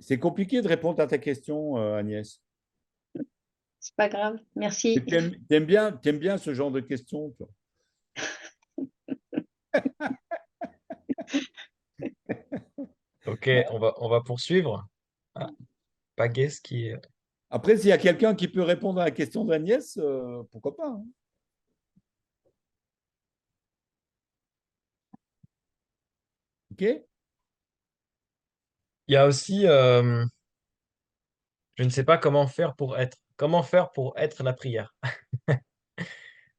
c'est compliqué de répondre à ta question, Agnès. C'est pas grave. Merci. T'aimes bien ce genre de questions, toi. Ok, on va poursuivre. Ah, Pagues qui est. Après, s'il y a quelqu'un qui peut répondre à la question d'Agnès, pourquoi pas, hein. OK? Il y a aussi, je ne sais pas comment faire pour être la prière.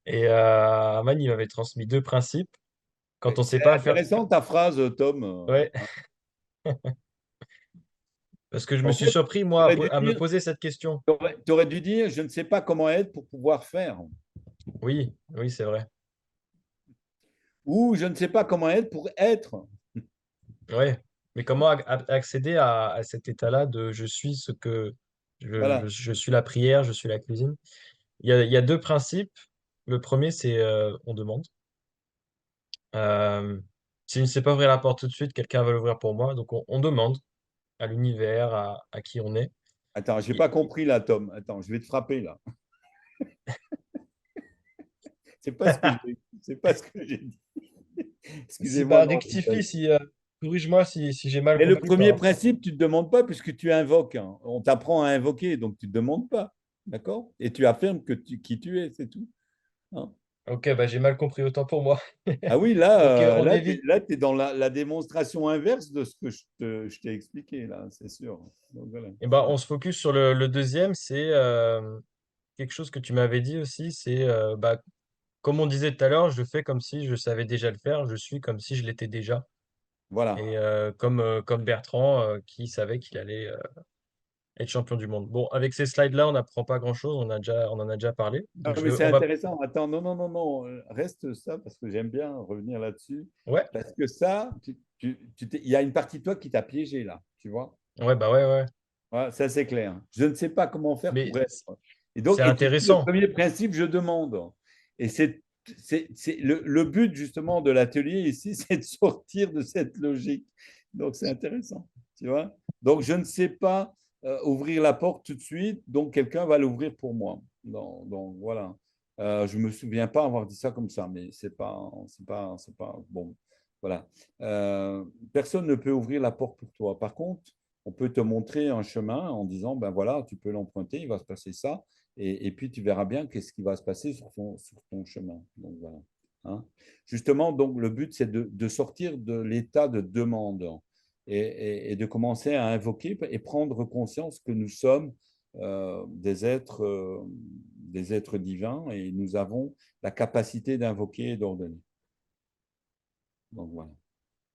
Et Aman, il m'avait transmis deux principes. Quand on ne sait C'est pas faire, intéressant ta phrase, Tom. ouais, parce que je me En suis fait, surpris, tu moi, aurais dû à me dire, poser cette question. t'aurais dû dire, je ne sais pas comment être pour pouvoir faire. Oui, oui, c'est vrai. Ou je ne sais pas comment être pour être. Ouais. Mais comment accéder à cet état-là de je suis ce que Voilà. je suis la prière, je suis la cuisine. Il y a deux principes. Le premier, c'est on demande. Euh, si je ne sais pas ouvrir la porte tout de suite, quelqu'un va l'ouvrir pour moi. Donc on demande à l'univers, à qui on est. Attends, je n'ai Et- pas compris là, Tom. Attends, je vais te frapper là. C'est pas ce que j'ai dit. C'est Excusez-moi. pas Non, rectifie si corrige-moi si j'ai mal mais le compris par premier rapport. principe, tu ne te demandes pas puisque tu invoques, hein. On t'apprend à invoquer, donc tu ne te demandes pas. D'accord? Et tu affirmes qui tu es, c'est tout. Hein. Ok, bah j'ai mal compris, autant pour moi. Ah oui, Donc on là, évite. tu es dans la démonstration inverse de ce que je t'ai expliqué, là, c'est sûr. Donc, voilà. Et ben on se focus sur le deuxième, c'est quelque chose que tu m'avais dit aussi, c'est bah, comme on disait tout à l'heure, je fais comme si je savais déjà le faire, je suis comme si je l'étais déjà. Voilà. Et comme Bertrand qui savait qu'il allait être champion du monde. Bon, avec ces slides-là, on n'apprend pas grand-chose, on en a déjà parlé. Ah, Donc mais c'est on va. intéressant. Attends, non, non, non, non. Reste ça parce que j'aime bien revenir là-dessus. Ouais, Parce que ça, il y a une partie de toi qui t'a piégé là, tu vois. ouais, bah ouais, ouais. Voilà, ça, c'est clair. Je ne sais pas comment faire Mais pour être. Et c'est donc, et tu dis, le intéressant. premier principe, je demande. Et le but justement de l'atelier ici, c'est de sortir de cette logique. Donc, c'est intéressant, tu vois. Donc, je ne sais pas ouvrir la porte tout de suite, donc quelqu'un va l'ouvrir pour moi. Donc, voilà. Je ne me souviens pas avoir dit ça comme ça, mais c'est pas bon. Voilà. Personne ne peut ouvrir la porte pour toi. Par contre, on peut te montrer un chemin en disant, ben voilà, tu peux l'emprunter, il va se passer ça, et puis tu verras bien qu'est-ce qui va se passer sur ton chemin. Donc, voilà. Hein. Justement, donc, le but, c'est de sortir de l'état de demande et de commencer à invoquer et prendre conscience que nous sommes des êtres divins et nous avons la capacité d'invoquer et d'ordonner. Donc, voilà.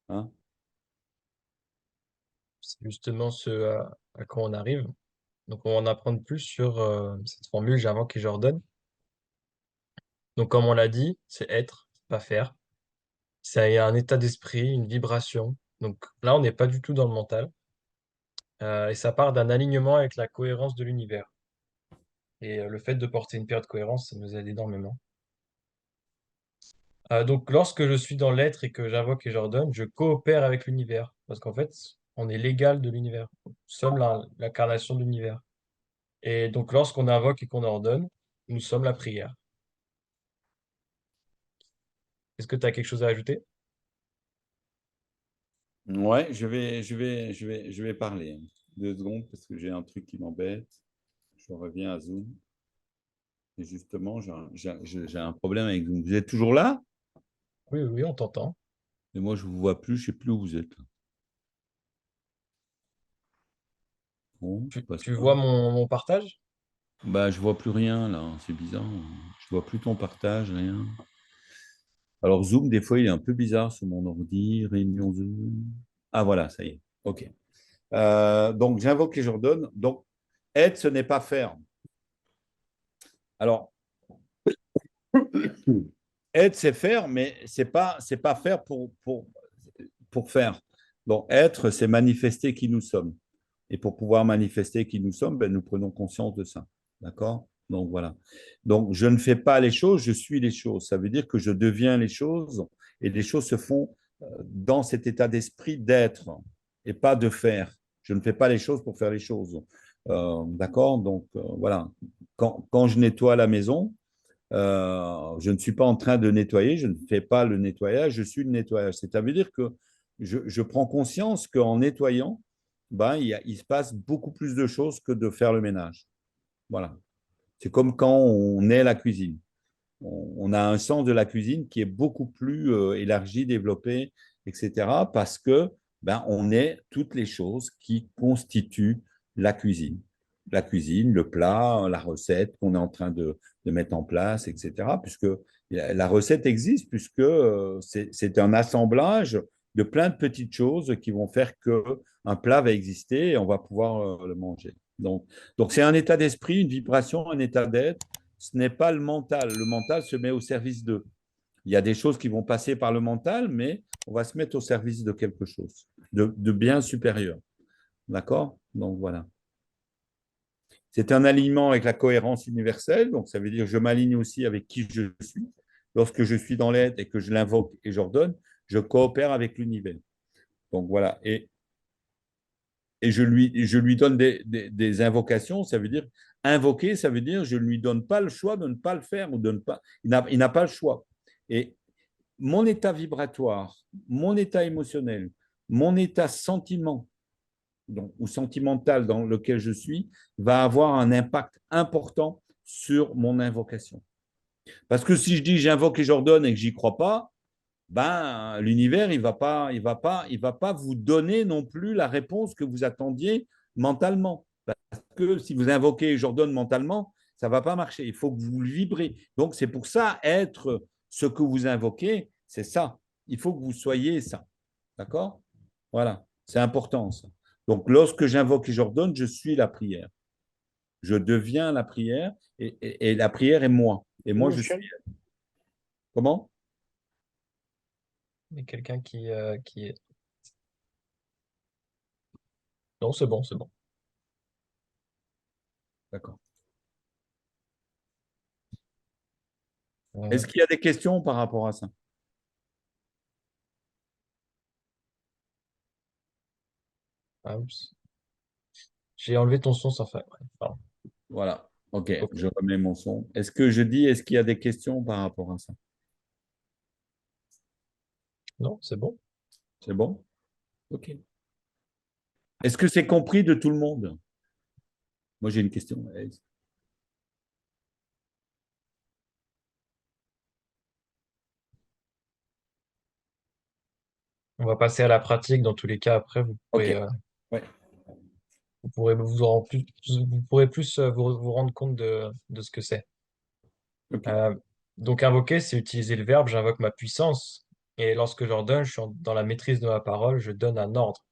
Hein. C'est justement ce à quoi on arrive. Donc on va en apprendre plus sur cette formule j'invoque et j'ordonne. Donc comme on l'a dit, c'est être, c'est pas faire. C'est un état d'esprit, une vibration. Donc là, on n'est pas du tout dans le mental. Et ça part d'un alignement avec la cohérence de l'univers. Et le fait de porter une paire de cohérence, ça nous aide énormément. Donc lorsque je suis dans l'être et que j'invoque et j'ordonne, je coopère avec l'univers. Parce qu'en fait, on est l'égal de l'univers. Nous sommes l'incarnation de l'univers. Et donc lorsqu'on invoque et qu'on ordonne, nous sommes la prière. Est-ce que tu as quelque chose à ajouter? Ouais, je vais parler. 2 secondes parce que j'ai un truc qui m'embête. Je reviens à Zoom. Et justement, j'ai un problème avec Zoom. Vous êtes toujours là? Oui, oui, on t'entend. Et moi, je ne vous vois plus. Je ne sais plus où vous êtes. Bon, Tu, passe tu pas. vois mon partage? Bah, je ne vois plus rien là. C'est bizarre. Je ne vois plus ton partage, rien. Alors, Zoom, des fois, il est un peu bizarre sur mon ordi. Réunion Zoom. Ah, voilà, ça y est. OK. Donc, j'invoque et j'ordonne. Donc, être, ce n'est pas faire. Alors, être, c'est faire, mais c'est pas faire pour faire. Donc, être, c'est manifester qui nous sommes. Et pour pouvoir manifester qui nous sommes, ben, nous prenons conscience de ça. D'accord? Donc, voilà. Donc, je ne fais pas les choses, je suis les choses. Ça veut dire que je deviens les choses et les choses se font dans cet état d'esprit d'être et pas de faire. Je ne fais pas les choses pour faire les choses. D'accord? Donc, voilà. Quand je nettoie la maison, je ne suis pas en train de nettoyer, je ne fais pas le nettoyage, je suis le nettoyage. Ça veut dire que je prends conscience qu'en nettoyant, ben, il se passe beaucoup plus de choses que de faire le ménage. Voilà. C'est comme quand on est la cuisine. On a un sens de la cuisine qui est beaucoup plus élargi, développé, etc. Parce que ben, on est toutes les choses qui constituent la cuisine. La cuisine, le plat, la recette qu'on est en train de mettre en place, etc. Puisque la recette existe, puisque c'est un assemblage de plein de petites choses qui vont faire qu'un plat va exister et on va pouvoir le manger. Donc c'est un état d'esprit, une vibration, un état d'être. Ce n'est pas le mental. Le mental se met au service d'eux. Il y a des choses qui vont passer par le mental, mais on va se mettre au service de quelque chose, de bien supérieur. D'accord? Donc voilà. C'est un alignement avec la cohérence universelle, donc ça veut dire que je m'aligne aussi avec qui je suis. Lorsque je suis dans l'être et que je l'invoque et j'ordonne, je coopère avec l'univers. Donc voilà. Et je lui donne des invocations, ça veut dire invoquer, ça veut dire je ne lui donne pas le choix de ne pas le faire ou de ne pas. Il n'a pas le choix. Et mon état vibratoire, mon état émotionnel, mon état sentiment ou sentimental dans lequel je suis va avoir un impact important sur mon invocation. Parce que si je dis j'invoque et j'ordonne et que j'y crois pas, ben l'univers il va pas vous donner non plus la réponse que vous attendiez mentalement. Parce que si vous invoquez et j'ordonne mentalement, ça va pas marcher. Il faut que vous le vibrez. Donc c'est pour ça être ce que vous invoquez, c'est ça. Il faut que vous soyez ça. D'accord? Voilà, c'est important ça. Donc lorsque j'invoque et j'ordonne, je suis la prière. Je deviens la prière et la prière est moi. Et moi, je suis. Comment? Il y a quelqu'un qui est. Non, c'est bon, c'est bon. D'accord. Euh, Est-ce qu'il y a des questions par rapport à ça? oups. J'ai enlevé ton son sans faire. Ouais, pardon. Voilà. OK, Ok. je remets mon son. Est-ce qu'il y a des questions par rapport à ça? Non, c'est bon. C'est bon? OK. Est-ce que c'est compris de tout le monde? Moi, j'ai une question. On va passer à la pratique. Dans tous les cas, après, OK. Ouais. vous pourrez vous pourrez plus vous rendre compte de ce que c'est. OK. Donc, invoquer, c'est utiliser le verbe, j'invoque ma puissance. Et lorsque j'ordonne, je suis dans la maîtrise de ma parole, je donne un ordre.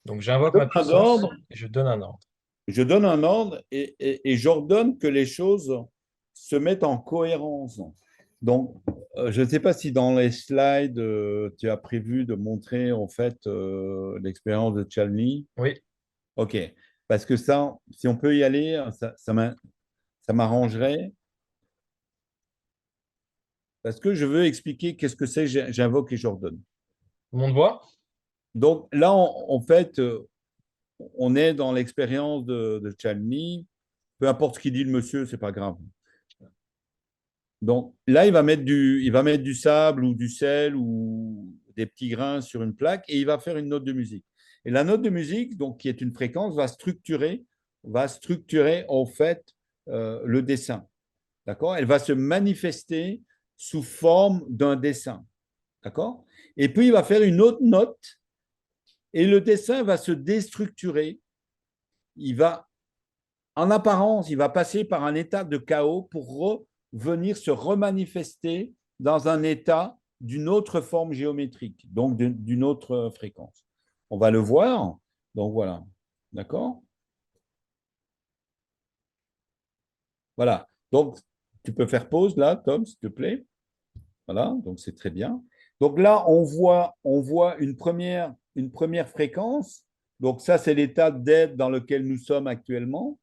Donc, j'invoque Je ma donne un puissance ordre, et je donne un ordre. je donne un ordre et j'ordonne que les choses se mettent en cohérence. Donc, je ne sais pas si dans les slides, tu as prévu de montrer en fait l'expérience de Chalny. Oui, OK. Parce que ça, si on peut y aller, ça m'arrangerait. Parce que je veux expliquer qu'est-ce que c'est j'invoque et j'ordonne. tout le monde voit? Donc là, en fait, on est dans l'expérience de Chalny. Peu importe ce qu'il dit le monsieur, c'est pas grave. Donc là, il va mettre du sable ou du sel ou des petits grains sur une plaque et il va faire une note de musique. Et la note de musique, donc qui est une fréquence, va structurer en fait le dessin. D'accord? Elle va se manifester sous forme d'un dessin. D'accord? Et puis il va faire une autre note et le dessin va se déstructurer. Il va, en apparence, il va passer par un état de chaos pour venir se remanifester dans un état d'une autre forme géométrique, donc d'une autre fréquence. On va le voir. Donc voilà. D'accord? Voilà. Donc, tu peux faire pause là, Tom, s'il te plaît. Voilà, donc c'est très bien. Donc là, on voit une première fréquence. Donc ça, c'est l'état d'être dans lequel nous sommes actuellement.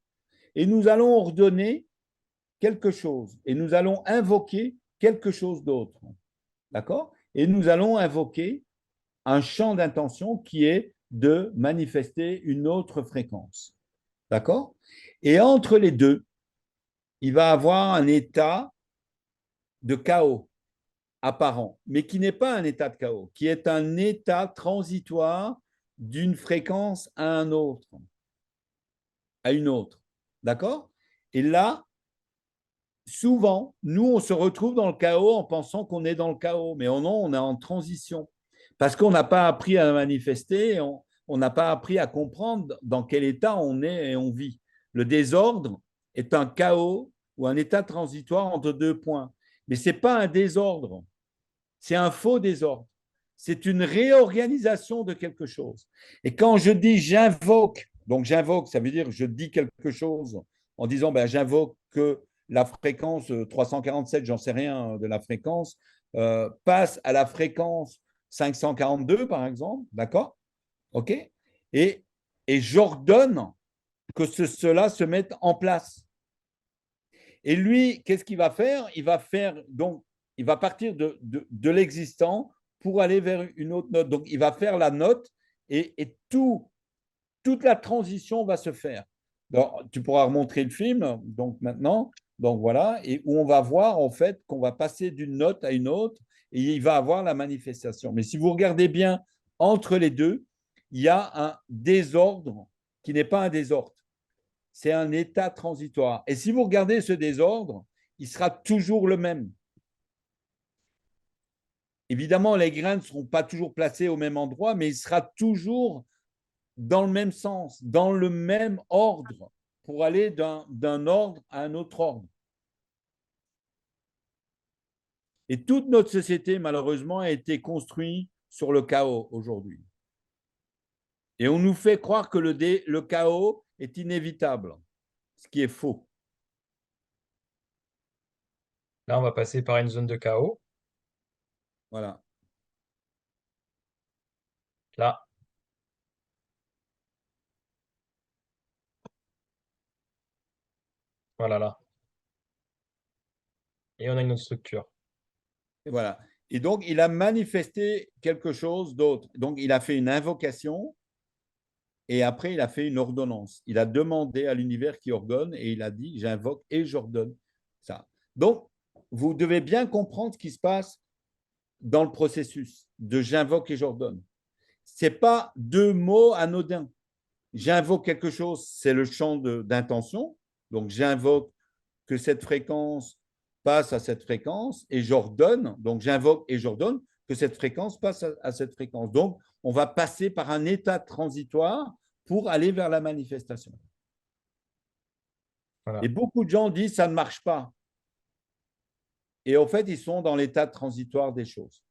Et nous allons ordonner quelque chose. Et nous allons invoquer quelque chose d'autre. D'accord? Et nous allons invoquer un champ d'intention qui est de manifester une autre fréquence. D'accord? Et entre les deux, il va avoir un état de chaos apparent, mais qui n'est pas un état de chaos, qui est un état transitoire d'une fréquence à une autre. D'accord? Et là, souvent, nous, on se retrouve dans le chaos en pensant qu'on est dans le chaos, mais non, on est en transition. Parce qu'on n'a pas appris à manifester, on n'a pas appris à comprendre dans quel état on est et on vit. Le désordre est un chaos ou un état transitoire entre deux points. Mais ce n'est pas un désordre, c'est un faux désordre. C'est une réorganisation de quelque chose. Et quand je dis j'invoque, donc j'invoque, ça veut dire je dis quelque chose en disant j'invoque que la fréquence 347, j'en sais rien de la fréquence, passe à la fréquence 542 par exemple, d'accord? OK? Et j'ordonne que cela se mette en place. Et lui, qu'est-ce qu'il va faire? Il va partir de l'existant pour aller vers une autre note. Donc, il va faire la note et toute la transition va se faire. Alors, tu pourras remontrer le film, donc maintenant, donc voilà, et où on va voir en fait qu'on va passer d'une note à une autre et il va avoir la manifestation. Mais si vous regardez bien entre les deux, il y a un désordre qui n'est pas un désordre, c'est un état transitoire. Et si vous regardez ce désordre, il sera toujours le même. Évidemment, les grains ne seront pas toujours placés au même endroit, mais il sera toujours dans le même sens, dans le même ordre, pour aller d'un ordre à un autre ordre. Et toute notre société, malheureusement, a été construite sur le chaos aujourd'hui. Et on nous fait croire que le chaos est inévitable, ce qui est faux. Là, on va passer par une zone de chaos. Voilà. Là, voilà, là. Et on a une autre structure. Et voilà. Et donc, il a manifesté quelque chose d'autre. Donc, il a fait une invocation et après, il a fait une ordonnance. Il a demandé à l'univers qui ordonne et il a dit, j'invoque et j'ordonne ça. Donc, vous devez bien comprendre ce qui se passe dans le processus de j'invoque et j'ordonne. Ce n'est pas deux mots anodins. J'invoque quelque chose, c'est le champ d'intention. Donc, j'invoque que cette fréquence passe à cette fréquence et j'ordonne, donc j'invoque et j'ordonne que cette fréquence passe à cette fréquence. Donc, on va passer par un état transitoire pour aller vers la manifestation. Voilà. Et beaucoup de gens disent ça ne marche pas. Et en fait, ils sont dans l'état transitoire des choses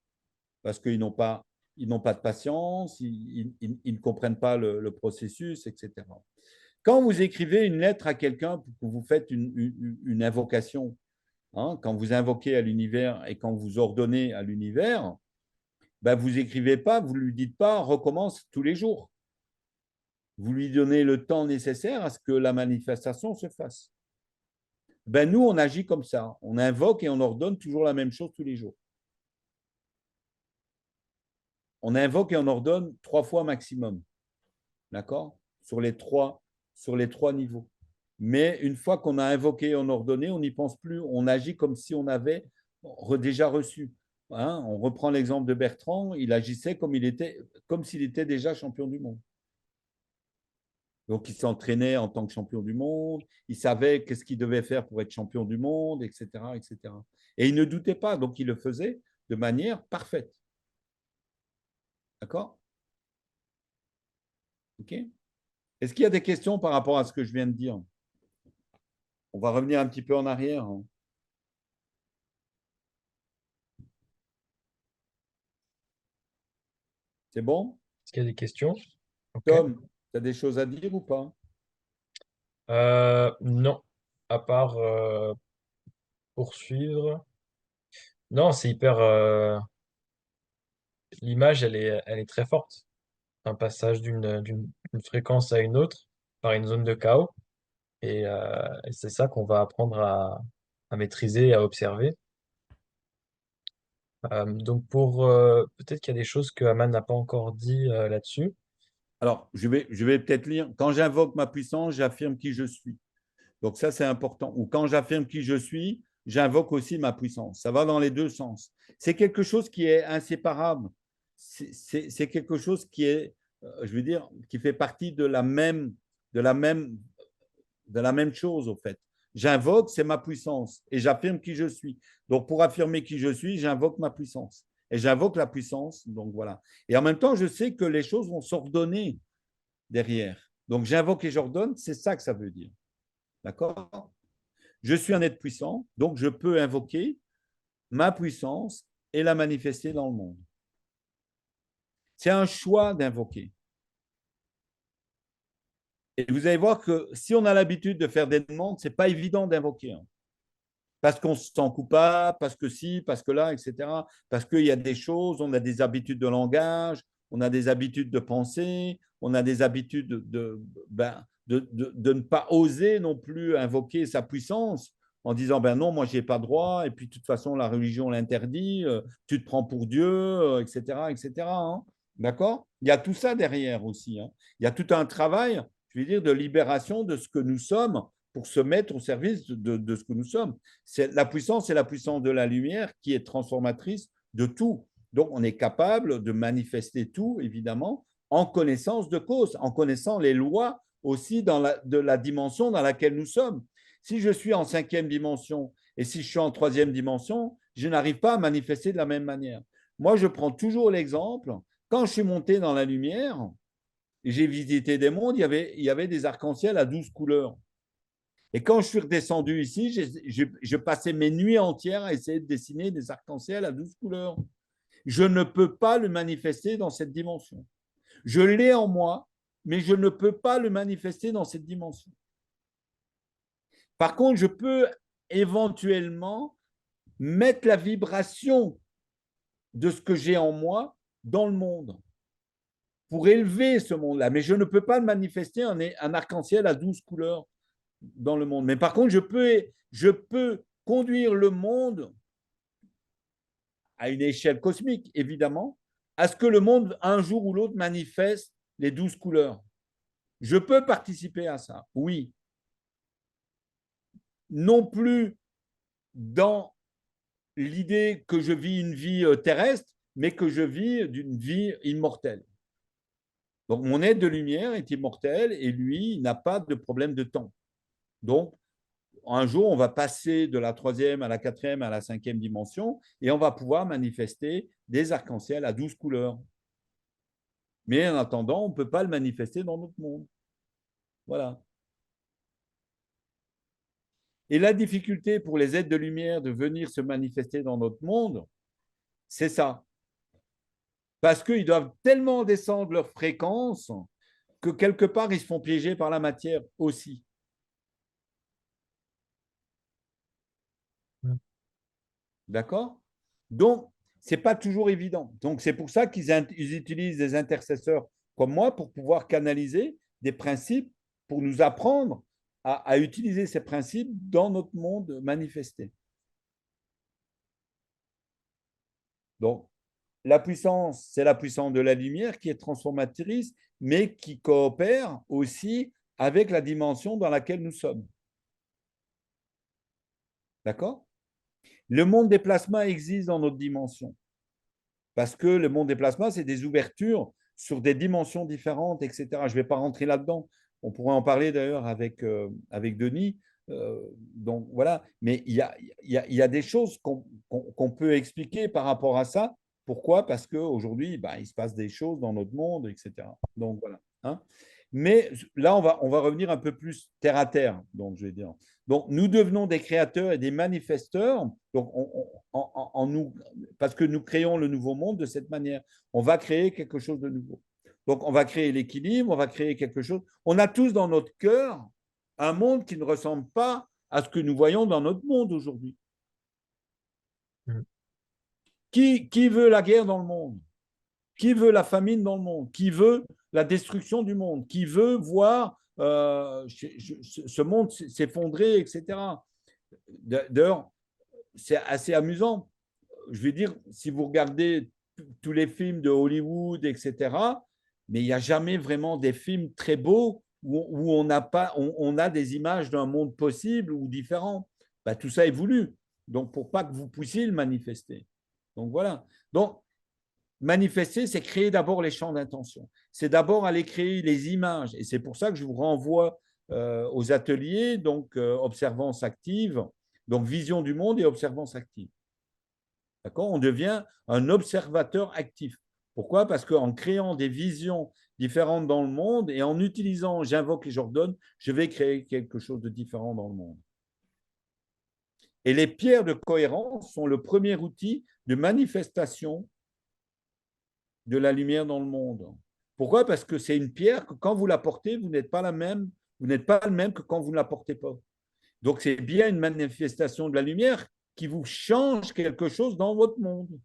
parce qu'ils n'ont pas de patience, ils ne comprennent pas le processus, etc. Quand vous écrivez une lettre à quelqu'un pour que vous faites une invocation, hein, quand vous invoquez à l'univers et quand vous ordonnez à l'univers, ben vous n'écrivez pas, vous ne lui dites pas recommence tous les jours. Vous lui donnez le temps nécessaire à ce que la manifestation se fasse. Ben nous, on agit comme ça. On invoque et on ordonne toujours la même chose tous les jours. On invoque et on ordonne 3 fois maximum. D'accord? Sur les trois niveaux. Mais une fois qu'on a invoqué et on a ordonné, on n'y pense plus. On agit comme si on avait déjà reçu. Hein? On reprend l'exemple de Bertrand. Il agissait comme s'il était déjà champion du monde. Donc, il s'entraînait en tant que champion du monde. Il savait qu'est-ce qu'il devait faire pour être champion du monde, etc., etc. Et il ne doutait pas. Donc, il le faisait de manière parfaite. D'accord? OK? Est-ce qu'il y a des questions par rapport à ce que je viens de dire? On va revenir un petit peu en arrière. C'est bon? Est-ce qu'il y a des questions? Ok. Tom, tu as des choses à dire ou pas? Non, à part poursuivre. Non, c'est hyper. L'image, elle est très forte. Un passage d'une fréquence à une autre par une zone de chaos. Et c'est ça qu'on va apprendre à maîtriser et à observer. Donc peut-être qu'il y a des choses que Aman n'a pas encore dit là-dessus. Alors, je vais peut-être lire. Quand j'invoque ma puissance, j'affirme qui je suis. Donc ça, c'est important. Ou quand j'affirme qui je suis, j'invoque aussi ma puissance. Ça va dans les deux sens. C'est quelque chose qui est inséparable. C'est quelque chose qui est, je veux dire, qui fait partie de la même chose, au fait. J'invoque, c'est ma puissance et j'affirme qui je suis. Donc, pour affirmer qui je suis, j'invoque ma puissance. Et j'invoque la puissance. Donc, voilà. Et en même temps, je sais que les choses vont s'ordonner derrière. Donc, j'invoque et j'ordonne, c'est ça que ça veut dire. D'accord? Je suis un être puissant, donc je peux invoquer ma puissance et la manifester dans le monde. C'est un choix d'invoquer. Et vous allez voir que si on a l'habitude de faire des demandes, ce n'est pas évident d'invoquer. Hein. Parce qu'on se sent coupable, parce que si, parce que là, etc. Parce qu'il y a des choses, on a des habitudes de langage, on a des habitudes de pensée, on a des habitudes de ne pas oser non plus invoquer sa puissance en disant ben non, moi, je n'ai pas droit, et puis de toute façon, la religion l'interdit, tu te prends pour Dieu, etc. etc. Hein. D'accord? Il y a tout ça derrière aussi. Hein. Il y a tout un travail je veux dire, de libération de ce que nous sommes pour se mettre au service de ce que nous sommes. La puissance, c'est la puissance de la lumière qui est transformatrice de tout. Donc, on est capable de manifester tout, évidemment, en connaissance de cause, en connaissant les lois aussi de la dimension dans laquelle nous sommes. Si je suis en 5e dimension et si je suis en 3e dimension, je n'arrive pas à manifester de la même manière. Moi, je prends toujours l'exemple, quand je suis monté dans la lumière, j'ai visité des mondes, il y avait des arcs-en-ciel à 12 couleurs. Et quand je suis redescendu ici, je passais mes nuits entières à essayer de dessiner des arcs-en-ciel à 12 couleurs. Je ne peux pas le manifester dans cette dimension. Je l'ai en moi, mais je ne peux pas le manifester dans cette dimension. Par contre, je peux éventuellement mettre la vibration de ce que j'ai en moi dans le monde pour élever ce monde-là. Mais je ne peux pas le manifester un arc-en-ciel à 12 couleurs dans le monde. Mais par contre, je peux conduire le monde à une échelle cosmique, évidemment, à ce que le monde, un jour ou l'autre, manifeste les 12 couleurs. Je peux participer à ça, oui. Non plus dans l'idée que je vis une vie terrestre, mais que je vis d'une vie immortelle. Donc, mon être de lumière est immortel et lui, il n'a pas de problème de temps. Donc, un jour, on va passer de la 3e à la 4e à la 5e dimension et on va pouvoir manifester des arcs-en-ciel à 12 couleurs. Mais en attendant, on ne peut pas le manifester dans notre monde. Voilà. Et la difficulté pour les êtres de lumière de venir se manifester dans notre monde, c'est ça. Parce qu'ils doivent tellement descendre leur fréquence que quelque part, ils se font piéger par la matière aussi. D'accord? Donc, ce n'est pas toujours évident. Donc, c'est pour ça qu'ils utilisent des intercesseurs comme moi pour pouvoir canaliser des principes, pour nous apprendre à utiliser ces principes dans notre monde manifesté. Donc, la puissance, c'est la puissance de la lumière qui est transformatrice, mais qui coopère aussi avec la dimension dans laquelle nous sommes. D'accord? Le monde des plasmas existe dans notre dimension. Parce que le monde des plasmas, c'est des ouvertures sur des dimensions différentes, etc. Je ne vais pas rentrer là-dedans. On pourrait en parler d'ailleurs avec Denis. Donc voilà. Mais il y a des choses qu'on peut expliquer par rapport à ça. Pourquoi? Parce qu'aujourd'hui, il se passe des choses dans notre monde, etc. Donc voilà. Hein. Mais là, on va revenir un peu plus terre à terre, donc je vais dire. Donc, nous devenons des créateurs et des manifesteurs donc parce que nous créons le nouveau monde de cette manière. On va créer quelque chose de nouveau. Donc, on va créer l'équilibre, on va créer quelque chose. On a tous dans notre cœur un monde qui ne ressemble pas à ce que nous voyons dans notre monde aujourd'hui. Qui veut la guerre dans le monde? Qui veut la famine dans le monde? Qui veut la destruction du monde? Qui veut voir ce monde s'effondrer, etc. D'ailleurs, c'est assez amusant. Je veux dire, si vous regardez tous les films de Hollywood, etc., mais il n'y a jamais vraiment des films très beaux où on a des images d'un monde possible ou différent. Tout ça est voulu. Donc, pour pas que vous puissiez le manifester. Donc, voilà. Donc, manifester, c'est créer d'abord les champs d'intention. C'est d'abord aller créer les images. Et c'est pour ça que je vous renvoie aux ateliers, donc observance active, donc vision du monde et observance active. D'accord? On devient un observateur actif. Pourquoi? Parce qu'en créant des visions différentes dans le monde et en utilisant j'invoque et j'ordonne, je vais créer quelque chose de différent dans le monde. Et les pierres de cohérence sont le premier outil de manifestation de la lumière dans le monde. Pourquoi? Parce que c'est une pierre que quand vous la portez, vous n'êtes pas le même que quand vous ne la portez pas. Donc, c'est bien une manifestation de la lumière qui vous change quelque chose dans votre monde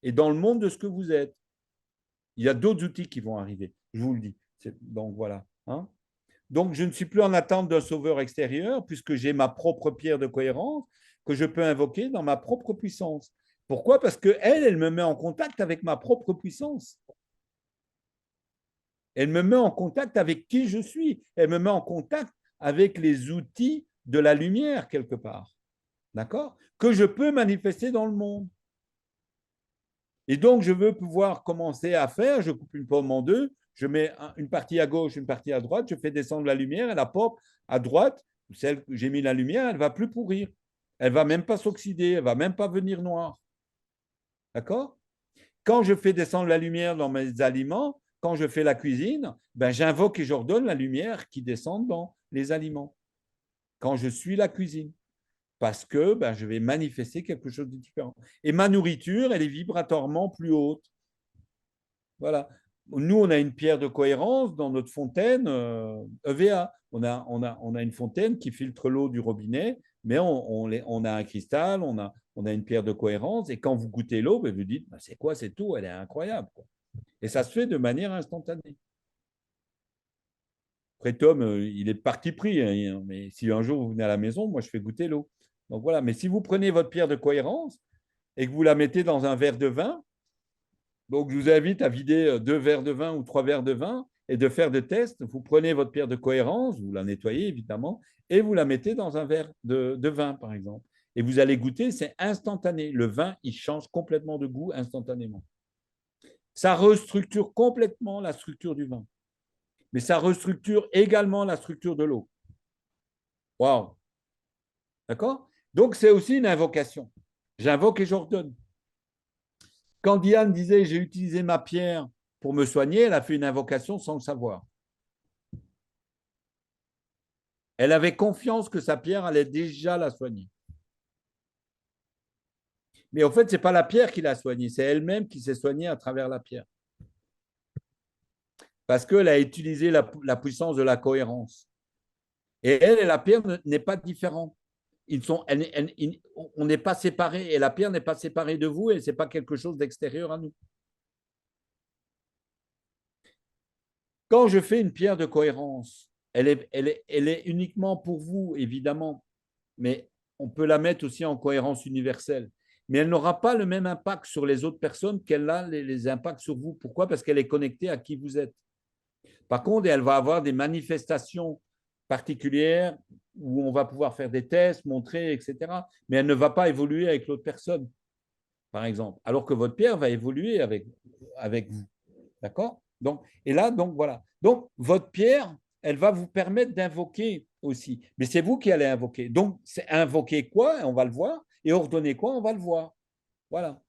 et dans le monde de ce que vous êtes. Il y a d'autres outils qui vont arriver, je vous le dis. Donc, voilà. Hein? Donc, je ne suis plus en attente d'un sauveur extérieur puisque j'ai ma propre pierre de cohérence que je peux invoquer dans ma propre puissance. Pourquoi? Parce qu'elle me met en contact avec ma propre puissance. Elle me met en contact avec qui je suis. Elle me met en contact avec les outils de la lumière, quelque part. D'accord? Que je peux manifester dans le monde. Et donc, je veux pouvoir commencer à faire, je coupe une pomme en deux, je mets une partie à gauche, une partie à droite, je fais descendre la lumière et la pomme à droite, celle que j'ai mis la lumière, elle ne va plus pourrir. Elle ne va même pas s'oxyder, elle ne va même pas venir noire. D'accord? Quand je fais descendre la lumière dans mes aliments, quand je fais la cuisine, ben, j'invoque et j'ordonne la lumière qui descend dans les aliments. Quand je suis la cuisine. Parce que ben, je vais manifester quelque chose de différent. Et ma nourriture, elle est vibratoirement plus haute. Voilà. Nous, on a une pierre de cohérence dans notre fontaine EVA. On a une fontaine qui filtre l'eau du robinet, mais on a un cristal, on a une pierre de cohérence. Et quand vous goûtez l'eau, vous dites, bah, c'est quoi cette eau? Elle est incroyable. Quoi. Et ça se fait de manière instantanée. Après, Tom, il est parti pris. Hein, mais si un jour vous venez à la maison, moi, je fais goûter l'eau. Donc voilà. Mais si vous prenez votre pierre de cohérence et que vous la mettez dans un verre de vin, donc je vous invite à vider 2 verres de vin ou 3 verres de vin et de faire des tests. Vous prenez votre pierre de cohérence, vous la nettoyez évidemment, et vous la mettez dans un verre de vin, par exemple. Et vous allez goûter, c'est instantané. Le vin, il change complètement de goût instantanément. Ça restructure complètement la structure du vin. Mais ça restructure également la structure de l'eau. Waouh! D'accord? Donc, c'est aussi une invocation. J'invoque et j'ordonne. Quand Diane disait « j'ai utilisé ma pierre pour me soigner », elle a fait une invocation sans le savoir. Elle avait confiance que sa pierre allait déjà la soigner. Mais en fait, ce n'est pas la pierre qui l'a soignée, c'est elle-même qui s'est soignée à travers la pierre. Parce qu'elle a utilisé la puissance de la cohérence. Et elle et la pierre n'est pas différente. On n'est pas séparés, et la pierre n'est pas séparée de vous, et ce n'est pas quelque chose d'extérieur à nous. Quand je fais une pierre de cohérence, elle est uniquement pour vous, évidemment, mais on peut la mettre aussi en cohérence universelle. Mais elle n'aura pas le même impact sur les autres personnes qu'elle a les impacts sur vous. Pourquoi? Parce qu'elle est connectée à qui vous êtes. Par contre, elle va avoir des manifestations particulières où on va pouvoir faire des tests, montrer, etc. Mais elle ne va pas évoluer avec l'autre personne, par exemple. Alors que votre pierre va évoluer avec vous. D'accord? Donc, et là, donc voilà. Donc, votre pierre, elle va vous permettre d'invoquer aussi. Mais c'est vous qui allez invoquer. Donc, c'est invoquer quoi? On va le voir. Et ordonner quoi? On va le voir. Voilà.